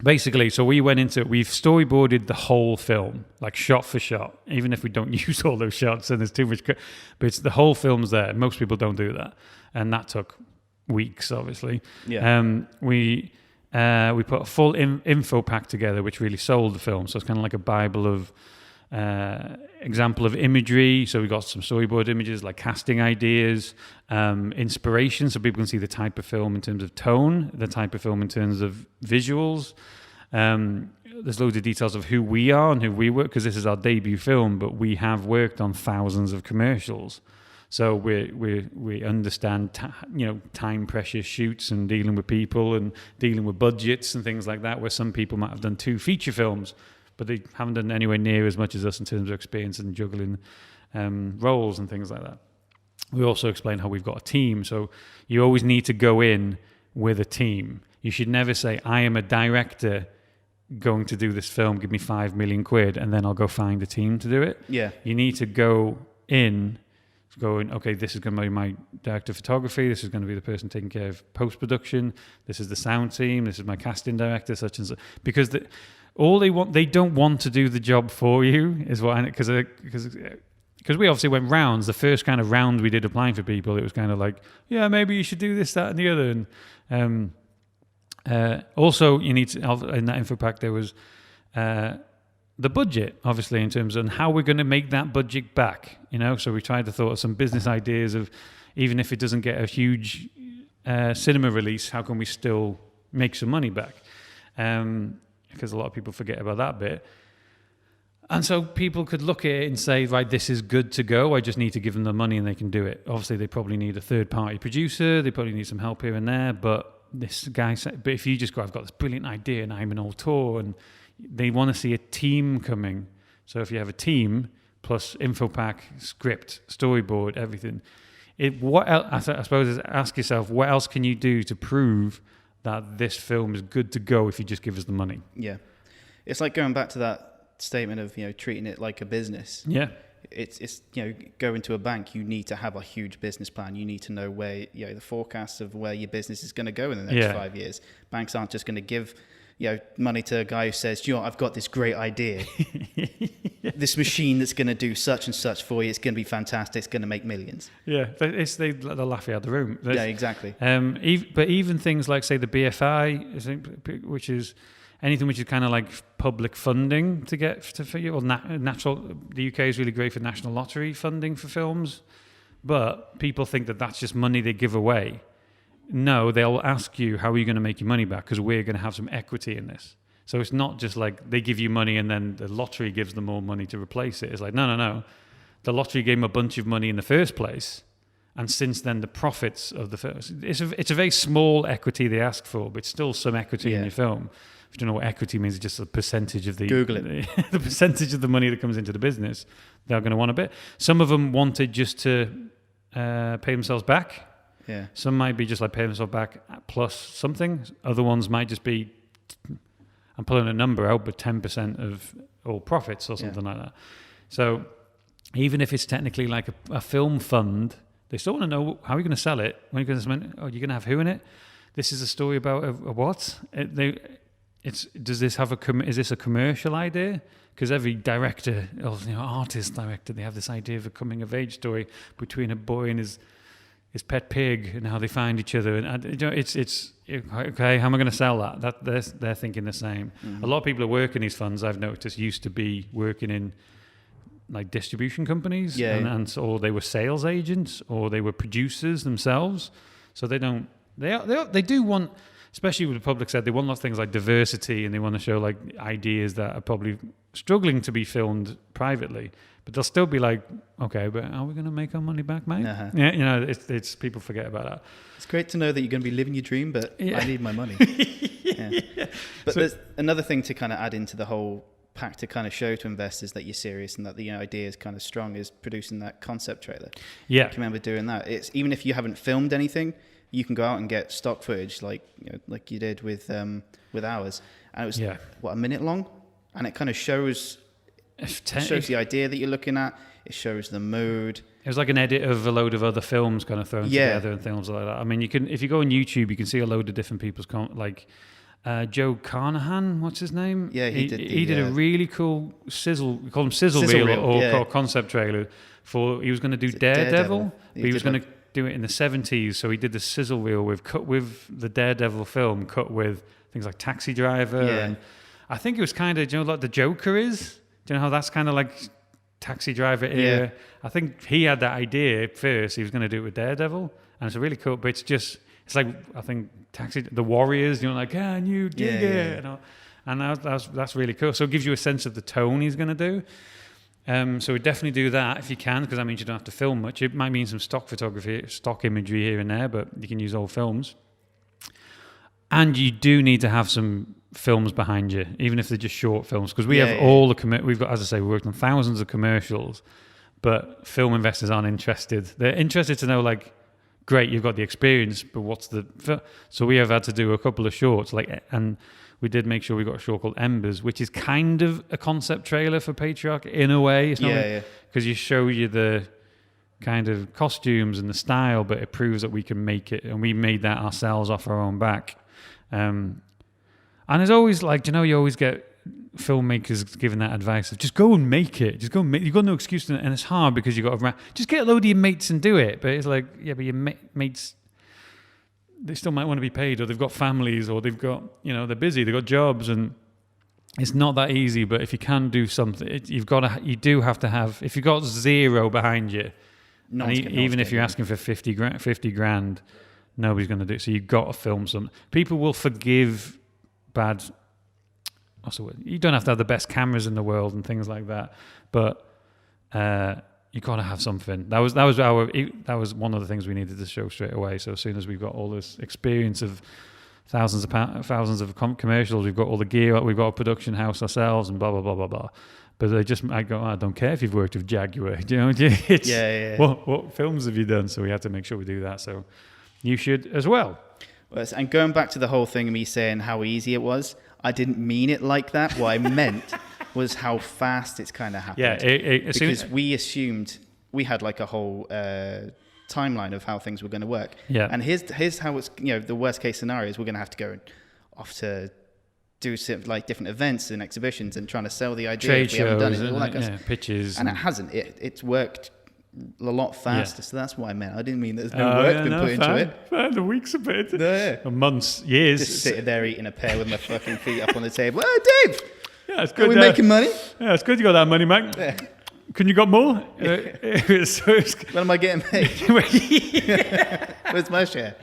Speaker 2: Basically, so we went into it. We've storyboarded the whole film, like shot for shot, even if we don't use all those shots and there's too much. But it's the whole film's there. Most people don't do that, and that took weeks, obviously. We put a full info pack together, which really sold the film. So it's kind of like a Bible of example of imagery. So we got some storyboard images, like casting ideas, inspiration, so people can see the type of film in terms of tone, the type of film in terms of visuals. There's loads of details of who we are and who we work, because this is our debut film, but we have worked on thousands of commercials. So we understand time pressure shoots and dealing with people and dealing with budgets and things like that, where some people might have done 2 feature films, but they haven't done anywhere near as much as us in terms of experience and juggling roles and things like that. We also explain how we've got a team. So you always need to go in with a team. You should never say, I am a director going to do this film, give me 5 million quid, and then I'll go find a team to do it.
Speaker 3: Yeah.
Speaker 2: You need to go in going, okay, this is going to be my director of photography, this is going to be the person taking care of post-production, this is the sound team, this is my casting director, such and such. Because they don't want to do the job for you, is what, because because we obviously went rounds. The first kind of round we did applying for people, it was kind of like, yeah, maybe you should do this, that, and the other. And also, you need to, in that info pack, there was the budget, obviously, in terms of how we're going to make that budget back. So we tried to thought of some business ideas of, even if it doesn't get a huge cinema release, how can we still make some money back? Because a lot of people forget about that bit. And so people could look at it and say, right, this is good to go. I just need to give them the money and they can do it. Obviously, they probably need a third-party producer. They probably need some help here and there. But this guy said, but if you just go, I've got this brilliant idea and I'm an auteur, and they want to see a team coming. So if you have a team plus info pack, script, storyboard, everything, what else, I suppose, is ask yourself, what else can you do to prove that this film is good to go if you just give us the money?
Speaker 3: Yeah. It's like going back to that statement of, treating it like a business.
Speaker 2: Yeah.
Speaker 3: It's going to a bank, you need to have a huge business plan. You need to know where, the forecasts of where your business is going to go in the next 5 years. Banks aren't just going to give money to a guy who says, I've got this great idea. This machine that's going to do such and such for you. It's going to be fantastic. It's going to make millions.
Speaker 2: Yeah, they'll laugh you out of the room.
Speaker 3: Yeah, exactly.
Speaker 2: But even things like, say, the BFI, which is anything which is kind of like public funding to get for you, or natural. The UK is really great for national lottery funding for films, but people think that that's just money they give away. No, they'll ask you, how are you going to make your money back? Because we're going to have some equity in this. So it's not just like they give you money and then the lottery gives them more money to replace it. It's like, no. The lottery gave them a bunch of money in the first place. And since then, the profits of the first... It's a very small equity they ask for, but it's still some equity in your film. If you don't know what equity means, it's just a percentage of the...
Speaker 3: Google it.
Speaker 2: The percentage of the money that comes into the business. They're going to want a bit. Some of them wanted just to pay themselves back.
Speaker 3: Yeah.
Speaker 2: Some might be just like pay themselves back plus something. Other ones might just be, I'm pulling a number out, but 10% of all profits or something like that. So even if it's technically like a film fund, they still want to know, how are you going to sell it? When are you going to spend? Oh, you're going to have who in it? This is a story about a what? Is this a commercial idea? Because every director, or artist director, they have this idea of a coming of age story between a boy and his pet pig and how they find each other, and it's okay. How am I going to sell that? They're thinking the same. Mm-hmm. A lot of people who work in these funds, I've noticed, used to be working in like distribution companies, and or they were sales agents, or they were producers themselves. So they do want, especially with the public side, they want lots of things like diversity, and they want to show like ideas that are probably struggling to be filmed privately. But they'll still be like, okay, but are we going to make our money back, mate? Uh-huh. Yeah, it's people forget about that.
Speaker 3: It's great to know that you're going to be living your dream, but I need my money. But there's another thing to kind of add into the whole pack to kind of show to investors that you're serious and that the idea is kind of strong, is producing that concept trailer. Yeah. I can remember doing that. It's even if you haven't filmed anything, you can go out and get stock footage like you did with ours. And it was, a minute long? And it kind of shows the idea that you're looking at. It shows the mood. It
Speaker 2: was like an edit of a load of other films kind of thrown together and things like that. I mean, if you go on YouTube, you can see a load of different people's Joe Carnahan, what's his name?
Speaker 3: Yeah, he
Speaker 2: did a really cool sizzle. We call him sizzle reel or concept trailer for. He was going to do Daredevil, but he was going to do it in the 70s. So he did the sizzle reel cut with the Daredevil film, cut with things like Taxi Driver, and I think it was kind of, like the Joker is. Do you know how that's kind of like Taxi Driver era? Yeah. I think he had that idea first. He was going to do it with Daredevil, and it's a really cool. But it's like, I think the Warriors. Can you dig it? And that's really cool. So it gives you a sense of the tone he's going to do. So we definitely do that if you can, because that means you don't have to film much. It might mean some stock photography, stock imagery here and there, but you can use old films. And you do need to have some films behind you, even if they're just short films, because we have all the we've got, as I say, we worked on thousands of commercials, but film investors aren't interested. They're interested to know, great, you've got the experience, but what's so we have had to do a couple of shorts, and we did make sure we got a short called Embers, which is kind of a concept trailer for Patriarch in a way. It's not because you show you the kind of costumes and the style, but it proves that we can make it, and we made that ourselves off our own back. And there's always you always get filmmakers giving that advice of just go and make it. Just go and make. You've got no excuse, and it's hard because you got to just get a load of your mates and do it. But it's like, yeah, but your mates, they still might want to be paid, or they've got families, or they've got, they're busy, they've got jobs, and it's not that easy. But if you can do something, you do have to have. If you've got zero behind you, even if you're asking for 50 grand, nobody's going to do it. So you've got to film some. People will forgive bad. Also, you don't have to have the best cameras in the world and things like that, but you got to have something. That was one of the things we needed to show straight away. So as soon as we've got all this experience of thousands of commercials, we've got all the gear, we've got a production house ourselves, and blah blah blah blah blah. But I don't care if you've worked with Jaguar.
Speaker 3: Yeah.
Speaker 2: What films have you done? So we had to make sure we do that. So you should as well.
Speaker 3: And going back to the whole thing of me saying how easy it was, I didn't mean it like that. What I meant was how fast it's kind of happened.
Speaker 2: Yeah,
Speaker 3: because we assumed we had like a whole timeline of how things were going to work.
Speaker 2: Yeah.
Speaker 3: And here's how it's, the worst case scenario is we're going to have to go off to do like different events and exhibitions and trying to sell the idea.
Speaker 2: Trade shows,
Speaker 3: all that kind of stuff.
Speaker 2: pitches.
Speaker 3: And it hasn't. It's worked a lot faster. Yeah. So that's what I meant. I didn't mean there's no work been put into it.
Speaker 2: The weeks a bit.
Speaker 3: No.
Speaker 2: Months, years.
Speaker 3: Just sitting there eating a pear with my fucking feet up on the table. Oh, Dave!
Speaker 2: Yeah, it's good.
Speaker 3: Are we making money?
Speaker 2: Yeah, it's good you got that money, Mac. Yeah. Can you got more?
Speaker 3: When am I getting paid? Where's my share?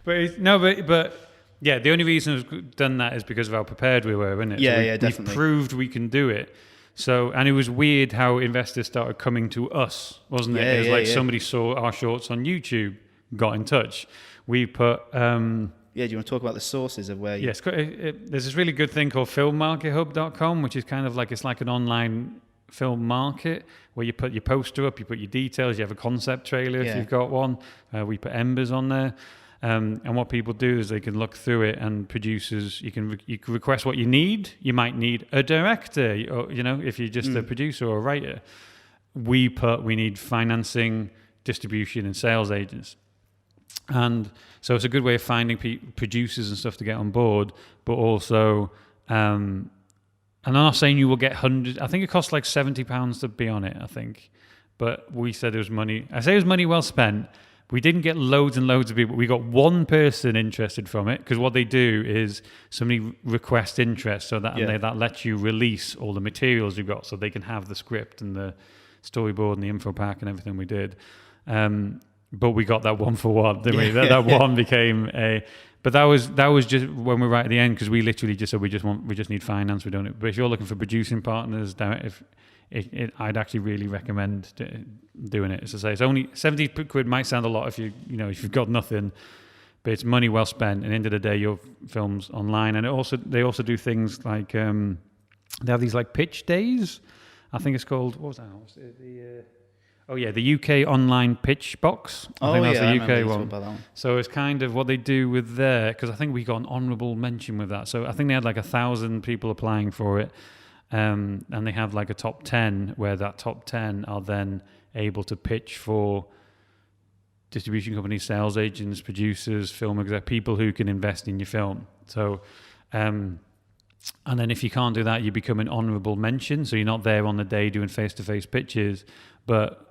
Speaker 2: But yeah, the only reason we've done that is because of how prepared we were, isn't it?
Speaker 3: Yeah, definitely.
Speaker 2: We proved we can do it. So, and it was weird how investors started coming to us, wasn't it? It was somebody saw our shorts on YouTube, got in touch. We put... do
Speaker 3: you want to talk about the sources of where you...
Speaker 2: Yes, there's this really good thing called filmmarkethub.com, which is kind of like, it's like an online film market where you put your poster up, you put your details, you have a concept trailer if you've got one. We put embers on there. And what people do is they can look through it, and producers, you can request what you need. You might need a director, or, if you're just a producer or a writer. We need financing, distribution, and sales agents. And so it's a good way of finding producers and stuff to get on board, but also, and I'm not saying you will get hundreds. I think it costs like £70 to be on it, I think. But we said it was money. I say it was money well spent. We didn't get loads and loads of people. We got one person interested from it, because what they do is somebody requests interest, so that that lets you release all the materials you've got, so they can have the script and the storyboard and the info pack and everything we did. But we got that one for one, didn't we? That one became a. But that was just when we were right at the end, because we literally just said we just need finance. We don't. But if you're looking for producing partners, I'd actually really recommend doing it. As I say, it's only 70 quid. Might sound a lot if if you've got nothing, but it's money well spent. At the end of the day, your film's online, and they also do things like they have these like pitch days. I think it's called, what was that? The UK online pitch box. I think that's the UK one. So it's kind of what they do with there, because I think we got an honourable mention with that. So I think they had like 1,000 people applying for it. And they have like a top 10, where that top 10 are then able to pitch for distribution companies, sales agents, producers, film exec, people who can invest in your film. So, and then if you can't do that, you become an honourable mention. So you're not there on the day doing face-to-face pitches, but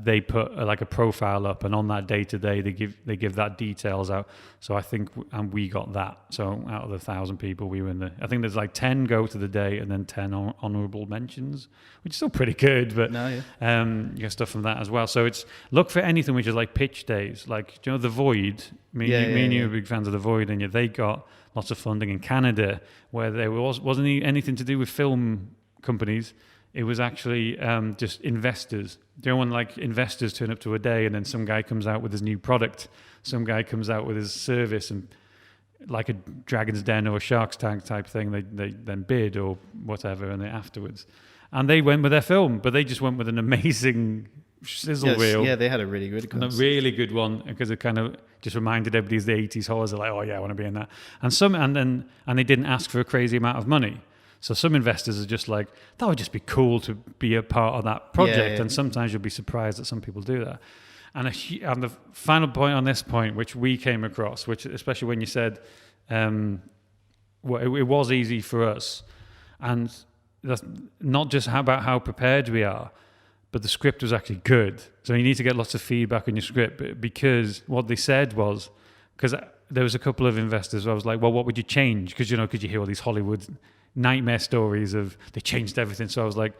Speaker 2: they put like a profile up, and on that day-to-day they give that details out. So I think, and we got that. So out of the 1,000 people, we were in the. I think there's like 10 go to the day, and then 10 honourable mentions, which is still pretty good. But you get stuff from that as well. So it's look for anything which is like pitch days, like The Void. Me and you are big fans of The Void, and they got lots of funding in Canada, where there wasn't anything to do with film companies. It was actually just investors. Do you know when like investors turn up to a day, and then some guy comes out with his new product, some guy comes out with his service, and like a Dragon's Den or a Shark's Tank type thing, they then bid or whatever, and they afterwards. And they went with their film, but they just went with an amazing sizzle reel. Yeah,
Speaker 3: they had a really good one.
Speaker 2: A really good one, because it kind of just reminded everybody of the 80s horrors. They're like, oh yeah, I want to be in that. And they didn't ask for a crazy amount of money. So some investors are just like, that would just be cool to be a part of that project. And sometimes you'll be surprised that some people do that. And the final point on this point, which we came across, which especially when you said, well, it was easy for us, and that's not just about how prepared we are, but the script was actually good. So you need to get lots of feedback on your script, because what they said was, because there was a couple of investors where I was like, well, what would you change? Because you hear all these Hollywood nightmare stories of they changed everything. So I was like,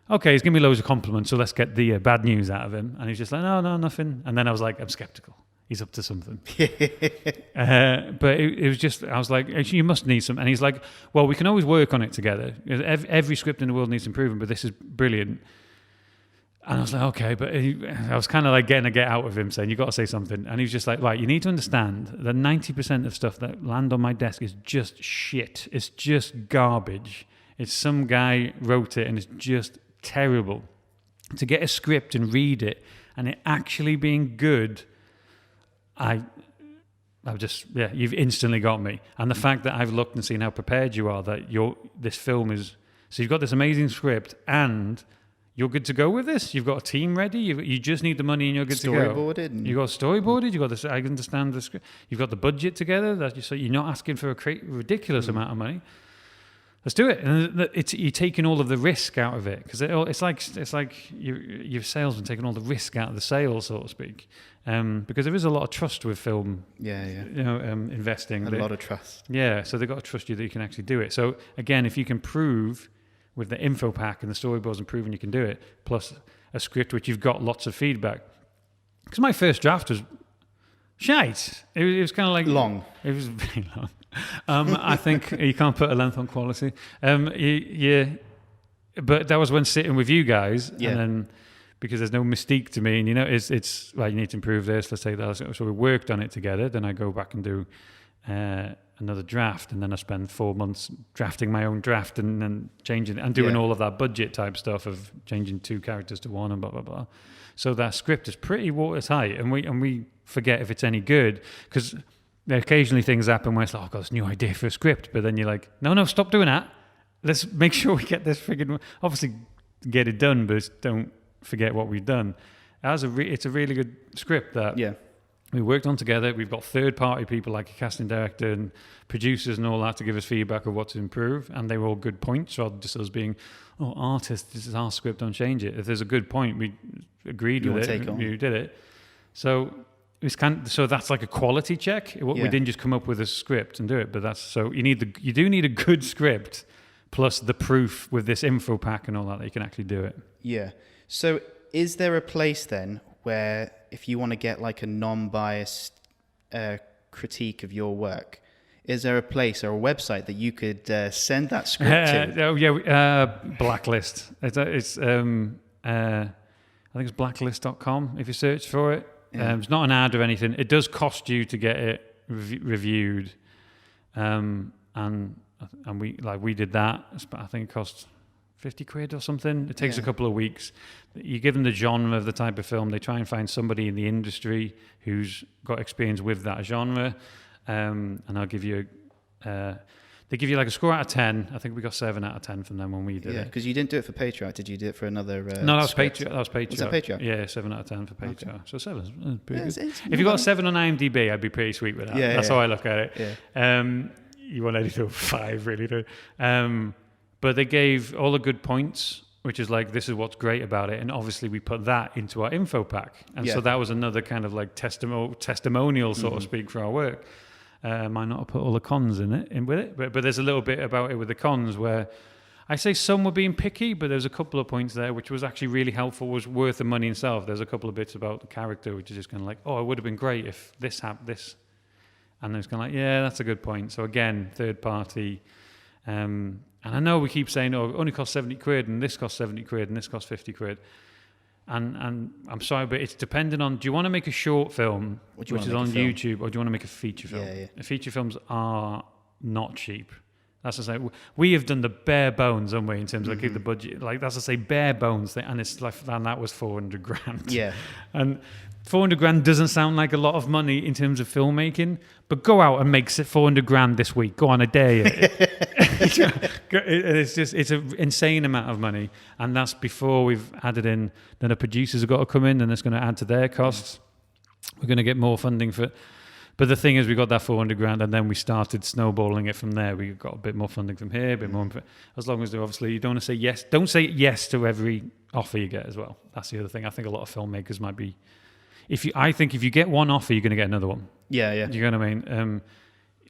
Speaker 2: okay, he's giving me loads of compliments, so let's get the bad news out of him. And he's just like, no, nothing. And then I was like, I'm skeptical. He's up to something. But it was just, I was like, you must need some. And he's like, well, we can always work on it together. Every script in the world needs improvement, but this is brilliant. And I was like, okay, but I was kind of like getting a get out of him, saying, you got to say something. And he was just like, right, you need to understand that 90% of stuff that land on my desk is just shit. It's just garbage. It's some guy wrote it and it's just terrible. To get a script and read it and it actually being good, I've just, you've instantly got me. And the fact that I've looked and seen how prepared you are, that this film is, so you've got this amazing script and you're good to go with this. You've got a team ready. You just need the money and you're good to go.
Speaker 3: Storyboarded.
Speaker 2: You got storyboarded. You got this. I understand the script. You've got the budget together. So you're not asking for a ridiculous amount of money. Let's do it. And you're taking all of the risk out of it, because it's like your salesman taking all the risk out of the sale, so to speak. Because there is a lot of trust with film. Investing.
Speaker 3: A lot of trust.
Speaker 2: Yeah. So they've got to trust you that you can actually do it. So again, if you can prove with the info pack and the storyboards and proving you can do it, plus a script which you've got lots of feedback. Because my first draft was shite. It was kind of like
Speaker 3: long.
Speaker 2: It was very long. I think you can't put a length on quality. But that was when sitting with you guys, and then because there's no mystique to me, and it's like, you need to improve this. Let's take that. So we worked on it together. Then I go back and do another draft, and then I spend 4 months drafting my own draft and then changing it and doing all of that budget type stuff of changing 2 characters to 1 and blah blah blah. So that script is pretty watertight, and we forget if it's any good, because occasionally things happen where it's like, oh, I've got this new idea for a script, but then you're like, no, stop doing that. Let's make sure we get this friggin', obviously get it done, but don't forget what we've done. It's a really good script that we worked on together. We've got third-party people like a casting director and producers and all that to give us feedback of what to improve, and they were all good points, rather than just us being, artists, this is our script, don't change it. If there's a good point, we agreed with it, we did it. So it's so that's like a quality check. We didn't just come up with a script and do it, but you do need a good script plus the proof with this info pack and all that you can actually do it. Yeah.
Speaker 3: So is there a place then where, if you want to get like a non-biased critique of your work, is there a place or a website that you could send that script to?
Speaker 2: Blacklist. I think it's blacklist.com if you search for it. It's not an ad or anything. It does cost you to get it reviewed, and we did that. I think it cost £50 or something. It takes a couple of weeks. You give them the genre of the type of film. They try and find somebody in the industry who's got experience with that genre, and I'll give you. They give you like a score out of 10. I think we got 7 out of 10 from them when we did it.
Speaker 3: Yeah, because you didn't do it for Patriarch, did you? Do it for another
Speaker 2: No, that was
Speaker 3: script?
Speaker 2: Patriarch. Was
Speaker 3: that Patriarch?
Speaker 2: Yeah, 7 out of 10 for Patriarch. Okay. So 7 is pretty good. If you got a 7 on IMDb, I'd be pretty sweet with that. That's how I look at it. Yeah. You want anything over 5, really, do but they gave all the good points, which is like, this is what's great about it. And obviously we put that into our info pack. And so that was another kind of like testimonial, so to speak, for our work. Might not have put all the cons in with it, but there's a little bit about it with the cons where I say some were being picky, but there's a couple of points there which was actually really helpful, was worth the money itself. There's a couple of bits about the character which is just kind of like, it would have been great if this happened, this. And it's kind of like, that's a good point. So again, third party. And I know we keep saying, it only costs £70 and this costs £70 and this costs £50. And I'm sorry, but it's dependent on, do you want to make a short film, which is on YouTube, or do you want to make a feature film? Yeah. Feature films are not cheap. That's to say, we have done the bare bones, haven't we, in terms of like the budget. Like, that's to say, bare bones thing, and it's like, and that was $400,000. Yeah. And $400,000 doesn't sound like a lot of money in terms of filmmaking, but go out and make $400,000 this week. Go on a day. It's an insane amount of money, and that's before we've added in. Then the producers have got to come in, and it's going to add to their costs. We're going to get more funding for But the thing is, we got that 400 grand, and then we started snowballing it from there. We got a bit more funding from here, a bit more. As long as obviously you don't want to say yes. Don't say yes to every offer you get as well. That's the other thing. I think a lot of filmmakers might be. I think if you get one offer, you're going to get another one.
Speaker 3: Yeah.
Speaker 2: You know what I mean?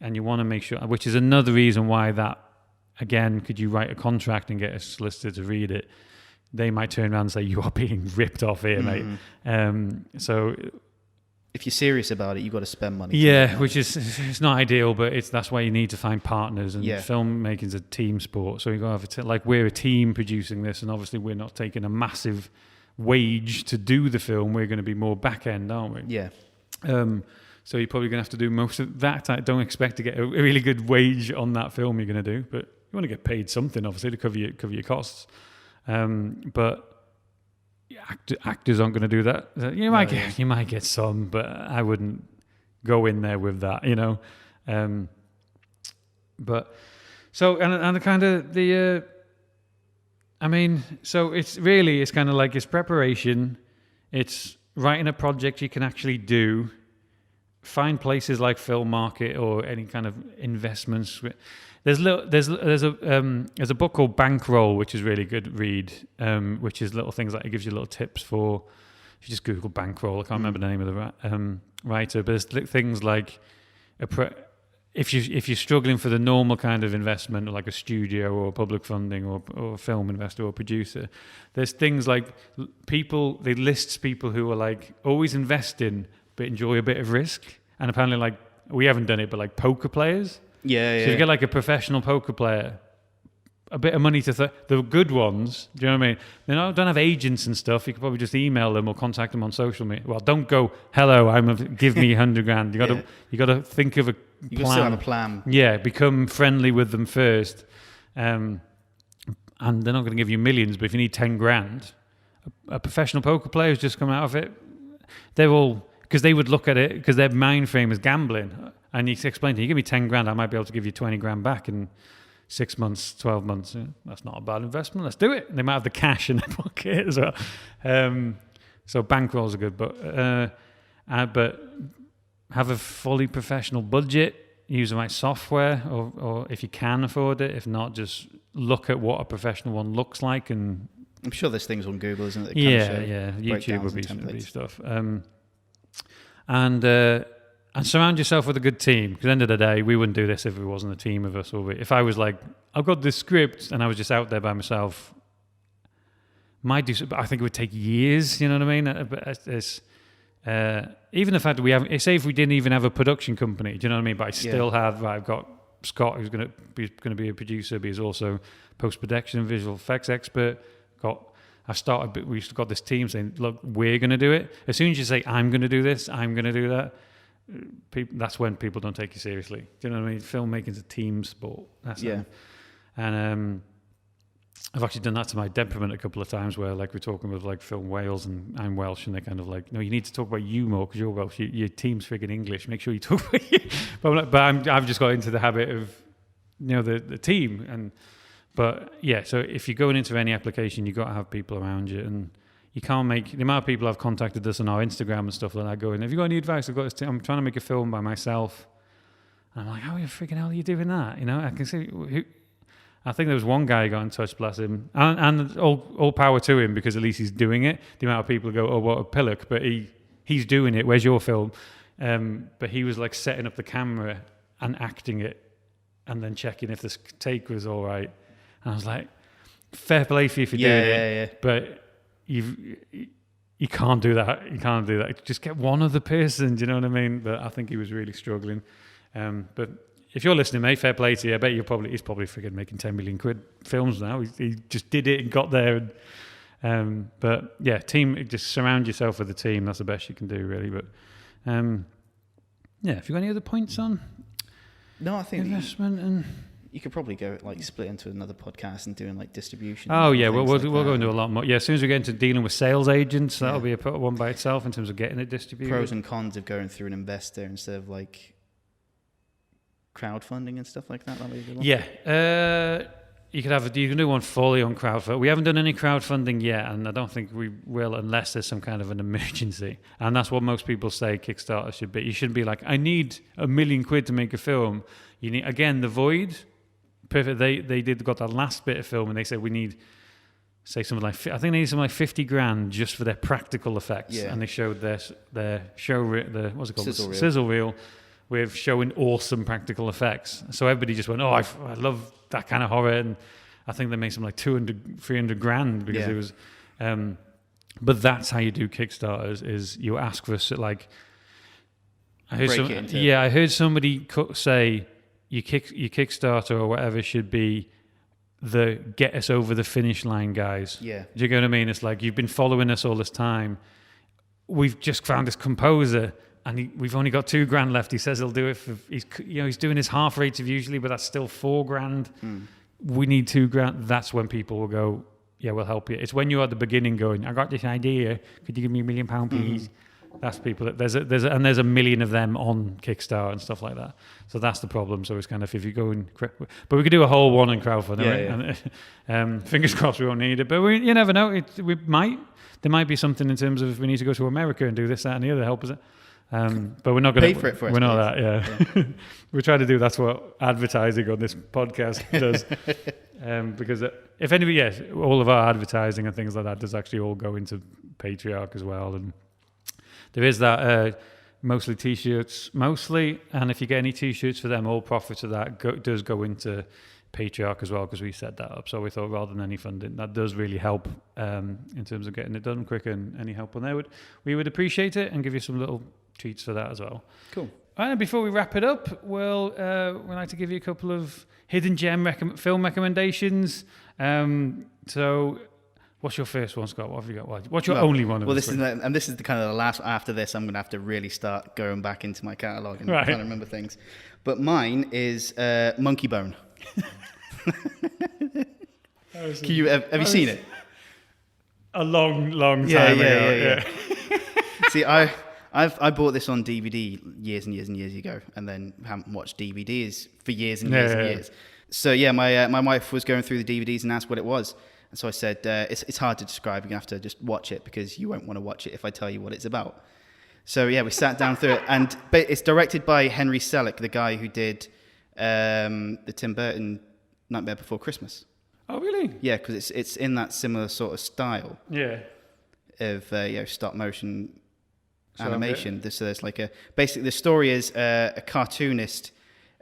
Speaker 2: And you want to make sure, which is another reason why that. Again, could you write a contract and get a solicitor to read it? They might turn around and say you are being ripped off here, mate. So.
Speaker 3: If you're serious about it, you've got to spend money.
Speaker 2: Yeah, which is it's not ideal, but that's why you need to find partners. And filmmaking's a team sport, so you got to have like we're a team producing this, and obviously we're not taking a massive wage to do the film. We're going to be more back end, aren't we?
Speaker 3: Yeah.
Speaker 2: So you're probably going to have to do most of that. I don't expect to get a really good wage on that film you're going to do, but you want to get paid something, obviously, to cover your costs. But actors aren't going to do that. You might get some, but I wouldn't go in there with that, you know. But so and the kind of the I mean, so it's kind of like it's preparation, it's writing a project you can actually do, find places like Film Market or any kind of investments. There's a book called Bankroll, which is really good read, which is little things like it gives you little tips for. If you just Google Bankroll, I can't remember the name of the writer, but there's things like if you're struggling for the normal kind of investment, like a studio or public funding or a film investor or producer, there's things like they list people who are like always investing but enjoy a bit of risk, and apparently like we haven't done it, but like poker players.
Speaker 3: Yeah.
Speaker 2: So you get like a professional poker player, a bit of money to the good ones. Do you know what I mean? They don't have agents and stuff. You could probably just email them or contact them on social media. Well, don't go, hello, give me 100 grand. You got to think of a plan.
Speaker 3: You can still have a plan.
Speaker 2: Yeah, become friendly with them first, and they're not going to give you millions. But if you need 10 grand, a professional poker player who's just come out of it, they're all because they would look at it because their mind frame is gambling. And you explain to you give me 10 grand, I might be able to give you 20 grand back in 6 months, 12 months. That's not a bad investment. Let's do it. They might have the cash in their pocket as well. So bankrolls are good, but have a fully professional budget. Use the right software, or if you can afford it. If not, just look at what a professional one looks like. And
Speaker 3: I'm sure there's things on Google, isn't it?
Speaker 2: Yeah. YouTube would be stuff. And surround yourself with a good team. Because at the end of the day, we wouldn't do this if it wasn't a team of us. If I was like, I've got this script and I was just out there by myself, I think it would take years, you know what I mean? But even the fact that say if we didn't even have a production company, do you know what I mean? But I've got Scott, who's going to be a producer, but he's also post-production, visual effects expert. We've got this team saying, look, we're going to do it. As soon as you say, I'm going to do this, I'm going to do that, that's when people don't take you seriously. Do you know what I mean? Filmmaking's a team sport. And I've actually done that to my detriment a couple of times where like we're talking with like Film Wales and I'm Welsh and they're kind of like, no, you need to talk about you more because you're Welsh. Your team's frigging English. Make sure you talk about you. I've just got into the habit of, the team. But yeah, so if you're going into any application, you've got to have people around you, and you can't make the amount of people have contacted us on our Instagram and stuff like that going, have you got any advice? I'm trying to make a film by myself. And I'm like, how the freaking hell are you doing that? I can see I think there was one guy who got in touch, bless him, and all power to him because at least he's doing it. The amount of people go, oh, what a pillock, but he's doing it. Where's your film? But he was like setting up the camera and acting it and then checking if the take was all right. And I was like, fair play for you for doing it. But you can't do that. You can't do that. Just get one other person, do you know what I mean? But I think he was really struggling. But if you're listening, mate, fair play to you. I bet he's probably freaking making 10 million quid films now. He just did it and got there. But yeah, team, just surround yourself with a team. That's the best you can do, really. But yeah, have you got any other points on?
Speaker 3: No, I think
Speaker 2: investment and.
Speaker 3: You could probably go like split into another podcast and doing like distribution.
Speaker 2: Oh yeah, we'll go into a lot more. Yeah, as soon as we get into dealing with sales agents, that'll be a one by itself in terms of getting it distributed.
Speaker 3: Pros and cons of going through an investor instead of like crowdfunding and stuff like that.
Speaker 2: Yeah. you can do one fully on crowdfunding. We haven't done any crowdfunding yet, and I don't think we will unless there's some kind of an emergency. And that's what most people say Kickstarter should be. You shouldn't be like, I need £1 million to make a film. You need, again, The Void. Perfect. They got that last bit of film, and they said we need, say something like, I think they need something like 50 grand just for their practical effects.
Speaker 3: Yeah.
Speaker 2: And they showed their show, what's it called?
Speaker 3: Sizzle
Speaker 2: reel with showing awesome practical effects. So everybody just went, oh, I love that kind of horror. And I think they made something like 200, 300 grand because it was, but that's how you do Kickstarters, is you ask for like, I heard somebody say your Kickstarter or whatever should be the get us over the finish line, guys.
Speaker 3: Yeah.
Speaker 2: Do you get what I mean? It's like, you've been following us all this time. We've just found this composer and we've only got £2 grand left. He says he'll do it for, he's doing his half rates of usually, but that's still £4 grand. We need £2 grand. That's when people will go, yeah, we'll help you. It's when you're at the beginning going, I got this idea. Could you give me £1 million, please? That's people that there's a million of them on Kickstarter and stuff like that. So that's the problem. So it's kind of, if you go in, but we could do a whole one in crowdfunding. Right? And, fingers crossed we won't need it, but you never know. There might be something in terms of we need to go to America and do this, that, and the other, help us. But we're not going to
Speaker 3: pay for it for us.
Speaker 2: We're not that. Yeah. We try to do. That's what advertising on this podcast does. Because if anybody, yes, all of our advertising and things like that does actually all go into Patriarch as well. And there is that mostly T-shirts, and if you get any T-shirts for them, all profits of that does go into Patriarch as well, because we set that up. So we thought rather than any funding, that does really help in terms of getting it done quicker, and any help on there we would appreciate it, and give you some little treats for that as well. Cool. And before we wrap it up, we'd like to give you a couple of hidden gem film recommendations. So what's your first one, Scott? What have you got? What's your only one?
Speaker 3: Well, this is the kind of the last. After this, I'm going to have to really start going back into my catalogue and trying to remember things. But mine is Monkey Bone. Have you seen it?
Speaker 2: A long time ago.
Speaker 3: See, I bought this on DVD years and years and years ago, and then haven't watched DVDs for years and years and years. So my wife was going through the DVDs and asked what it was. And so I said, it's hard to describe. You're going to have to just watch it, because you won't want to watch it if I tell you what it's about. So, we sat down through it. But it's directed by Henry Selick, the guy who did the Tim Burton Nightmare Before Christmas.
Speaker 2: Oh, really?
Speaker 3: Yeah, because it's in that similar sort of style.
Speaker 2: Yeah.
Speaker 3: Of stop motion animation. So there's basically the story is a cartoonist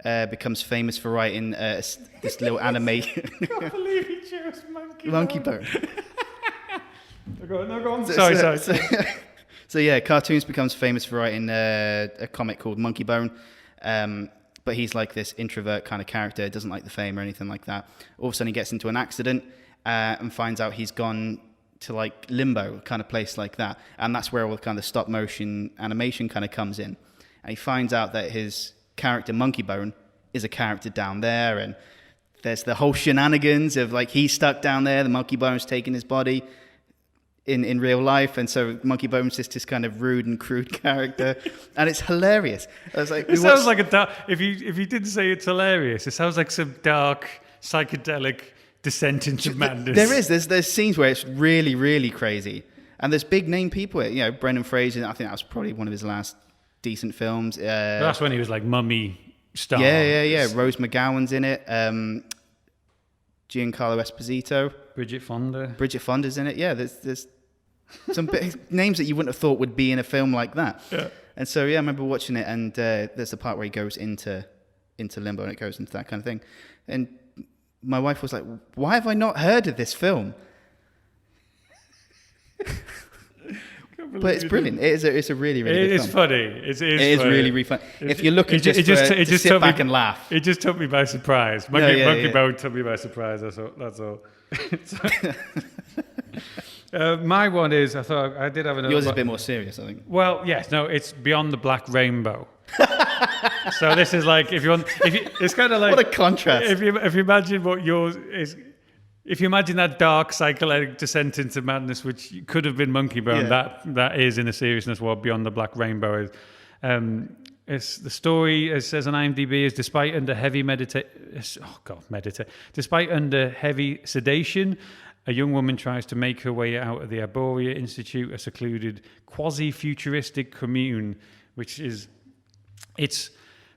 Speaker 3: becomes famous for writing this little anime.
Speaker 2: I can't believe he chose
Speaker 3: Monkey Bone.
Speaker 2: Go on. Sorry.
Speaker 3: So cartoonist becomes famous for writing a comic called Monkey Bone. But he's like this introvert kind of character, doesn't like the fame or anything like that. All of a sudden he gets into an accident and finds out he's gone to like limbo, kind of place like that. And that's where all the kind of stop motion animation kind of comes in. And he finds out that his character Monkey Bone is a character down there, and there's the whole shenanigans of like he's stuck down there, the Monkey Bone's taking his body in real life, and so Monkey Bone's just this kind of rude and crude character, and it's hilarious. I was like,
Speaker 2: it sounds like a dark. If you didn't say it's hilarious, it sounds like some dark psychedelic descent into madness.
Speaker 3: There's scenes where it's really, really crazy, and there's big name people. Brendan Fraser. I think that was probably one of his last decent films.
Speaker 2: That's when he was like mummy star.
Speaker 3: Yeah. Rose McGowan's in it. Giancarlo Esposito.
Speaker 2: Bridget
Speaker 3: Fonda's in it. Yeah, there's some big names that you wouldn't have thought would be in a film like that. Yeah. And so I remember watching it, and there's the part where he goes into limbo, and it goes into that kind of thing. And my wife was like, "Why have I not heard of this film?" But it's brilliant. It's a really, really good film.
Speaker 2: Funny. It is
Speaker 3: really, really fun. If you're looking to sit back and laugh.
Speaker 2: It just took me by surprise. Monkey Bone took me by surprise. That's all. My one is, I thought I did have another.
Speaker 3: Yours is a bit more serious, I think.
Speaker 2: Well, yes, no, it's Beyond the Black Rainbow. So this is like, it's kind of like
Speaker 3: what a contrast.
Speaker 2: If you imagine what yours is. If you imagine that dark psychedelic descent into madness, which could have been Monkey Bone, that is in a seriousness what Beyond the Black Rainbow is. It's the story, it says on IMDb, is despite under heavy sedation, a young woman tries to make her way out of the Arboria Institute, a secluded quasi-futuristic commune, which is, it's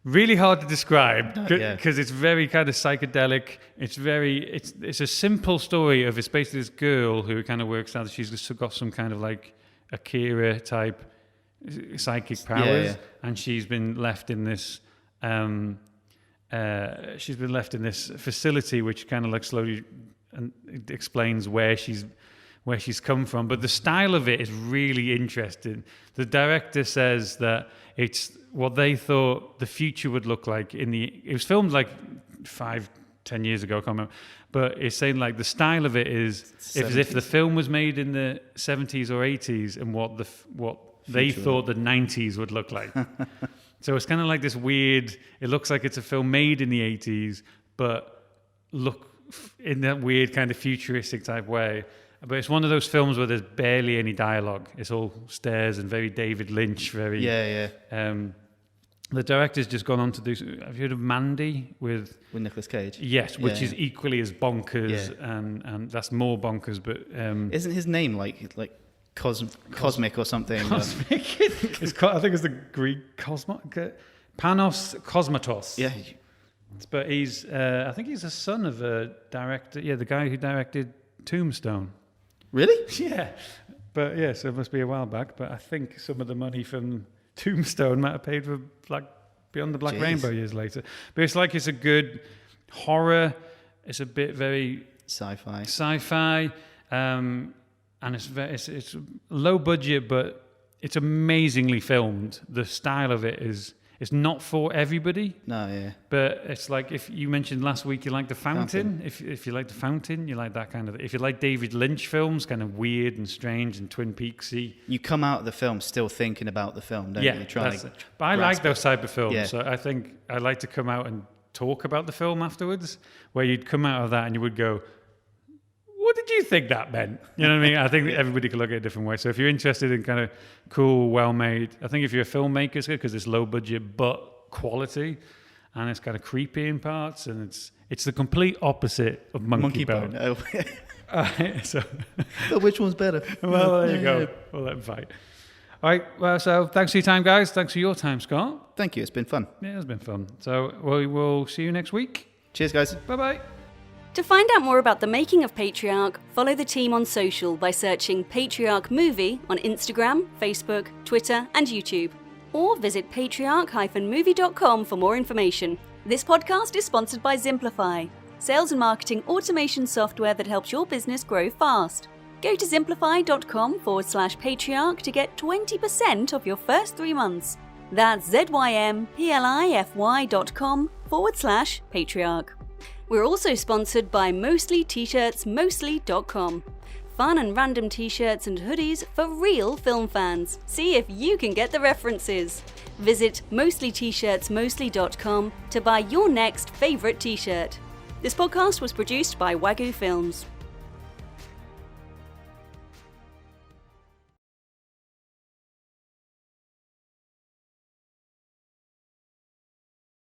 Speaker 2: really hard to describe because it's very kind of psychedelic. It's a simple story of, it's basically this girl who kind of works out that she's got some kind of like Akira type psychic powers, and she's been left in this facility, which kind of like slowly and it explains where she's come from. But the style of it is really interesting. The director says that it's what they thought the future would look like it was filmed like 5-10 years ago, I can't remember, but it's saying like the style of it is as if the film was made in the 70s or 80s, and what they thought the 90s would look like. So it's kind of like this weird, it looks like it's a film made in the 80s, but look in that weird kind of futuristic type way. But it's one of those films where there's barely any dialogue. It's all stares and very David Lynch, very... The director's just gone on to do... Have you heard of Mandy with
Speaker 3: Nicolas Cage?
Speaker 2: Yes, which is equally as bonkers, and that's more bonkers, but...
Speaker 3: Isn't his name like Cosmic or something?
Speaker 2: Cosmic? I think it's the Greek Panos Cosmatos.
Speaker 3: Yeah.
Speaker 2: But he's... I think he's the son of a director... Yeah, the guy who directed Tombstone.
Speaker 3: Really?
Speaker 2: Yeah. But yeah, so it must be a while back. But I think some of the money from Tombstone might have paid for Beyond the Black Rainbow years later. But it's a good horror. It's a bit very sci-fi. And it's low budget, but it's amazingly filmed. The style of it is... It's not for everybody. No, yeah. But it's like, if you mentioned last week you like The Fountain. If you like The Fountain, you like that kind of... If you like David Lynch films, kind of weird and strange and Twin Peaksy.
Speaker 3: You come out of the film still thinking about the film, don't you?
Speaker 2: But I like those type of films. Yeah. So I think I like to come out and talk about the film afterwards, where you'd come out of that and you would go, what did you think that meant? You know what I mean? I think everybody could look at it a different way. So if you're interested in kind of cool, well-made, I think if you're a filmmaker, it's good because it's low budget but quality, and it's kind of creepy in parts, and it's the complete opposite of Monkey Bone.
Speaker 3: Oh.
Speaker 2: So
Speaker 3: which one's better?
Speaker 2: Well, there you go. We'll let them fight. All right. Well, so thanks for your time, guys. Thanks for your time, Scott.
Speaker 3: Thank you. It's been fun.
Speaker 2: Yeah, it's been fun. So we will see you next week.
Speaker 3: Cheers, guys.
Speaker 2: Bye-bye.
Speaker 1: To find out more about the making of Patriarch, follow the team on social by searching Patriarch Movie on Instagram, Facebook, Twitter, and YouTube. Or visit patriarch-movie.com for more information. This podcast is sponsored by Zimplify, sales and marketing automation software that helps your business grow fast. Go to zimplify.com/Patriarch to get 20% off your first 3 months. That's zymplify.com/Patriarch. We're also sponsored by mostlytshirtsmostly.com. Fun and random t-shirts and hoodies for real film fans. See if you can get the references. Visit mostlytshirtsmostly.com to buy your next favorite t-shirt. This podcast was produced by Wagyu Films.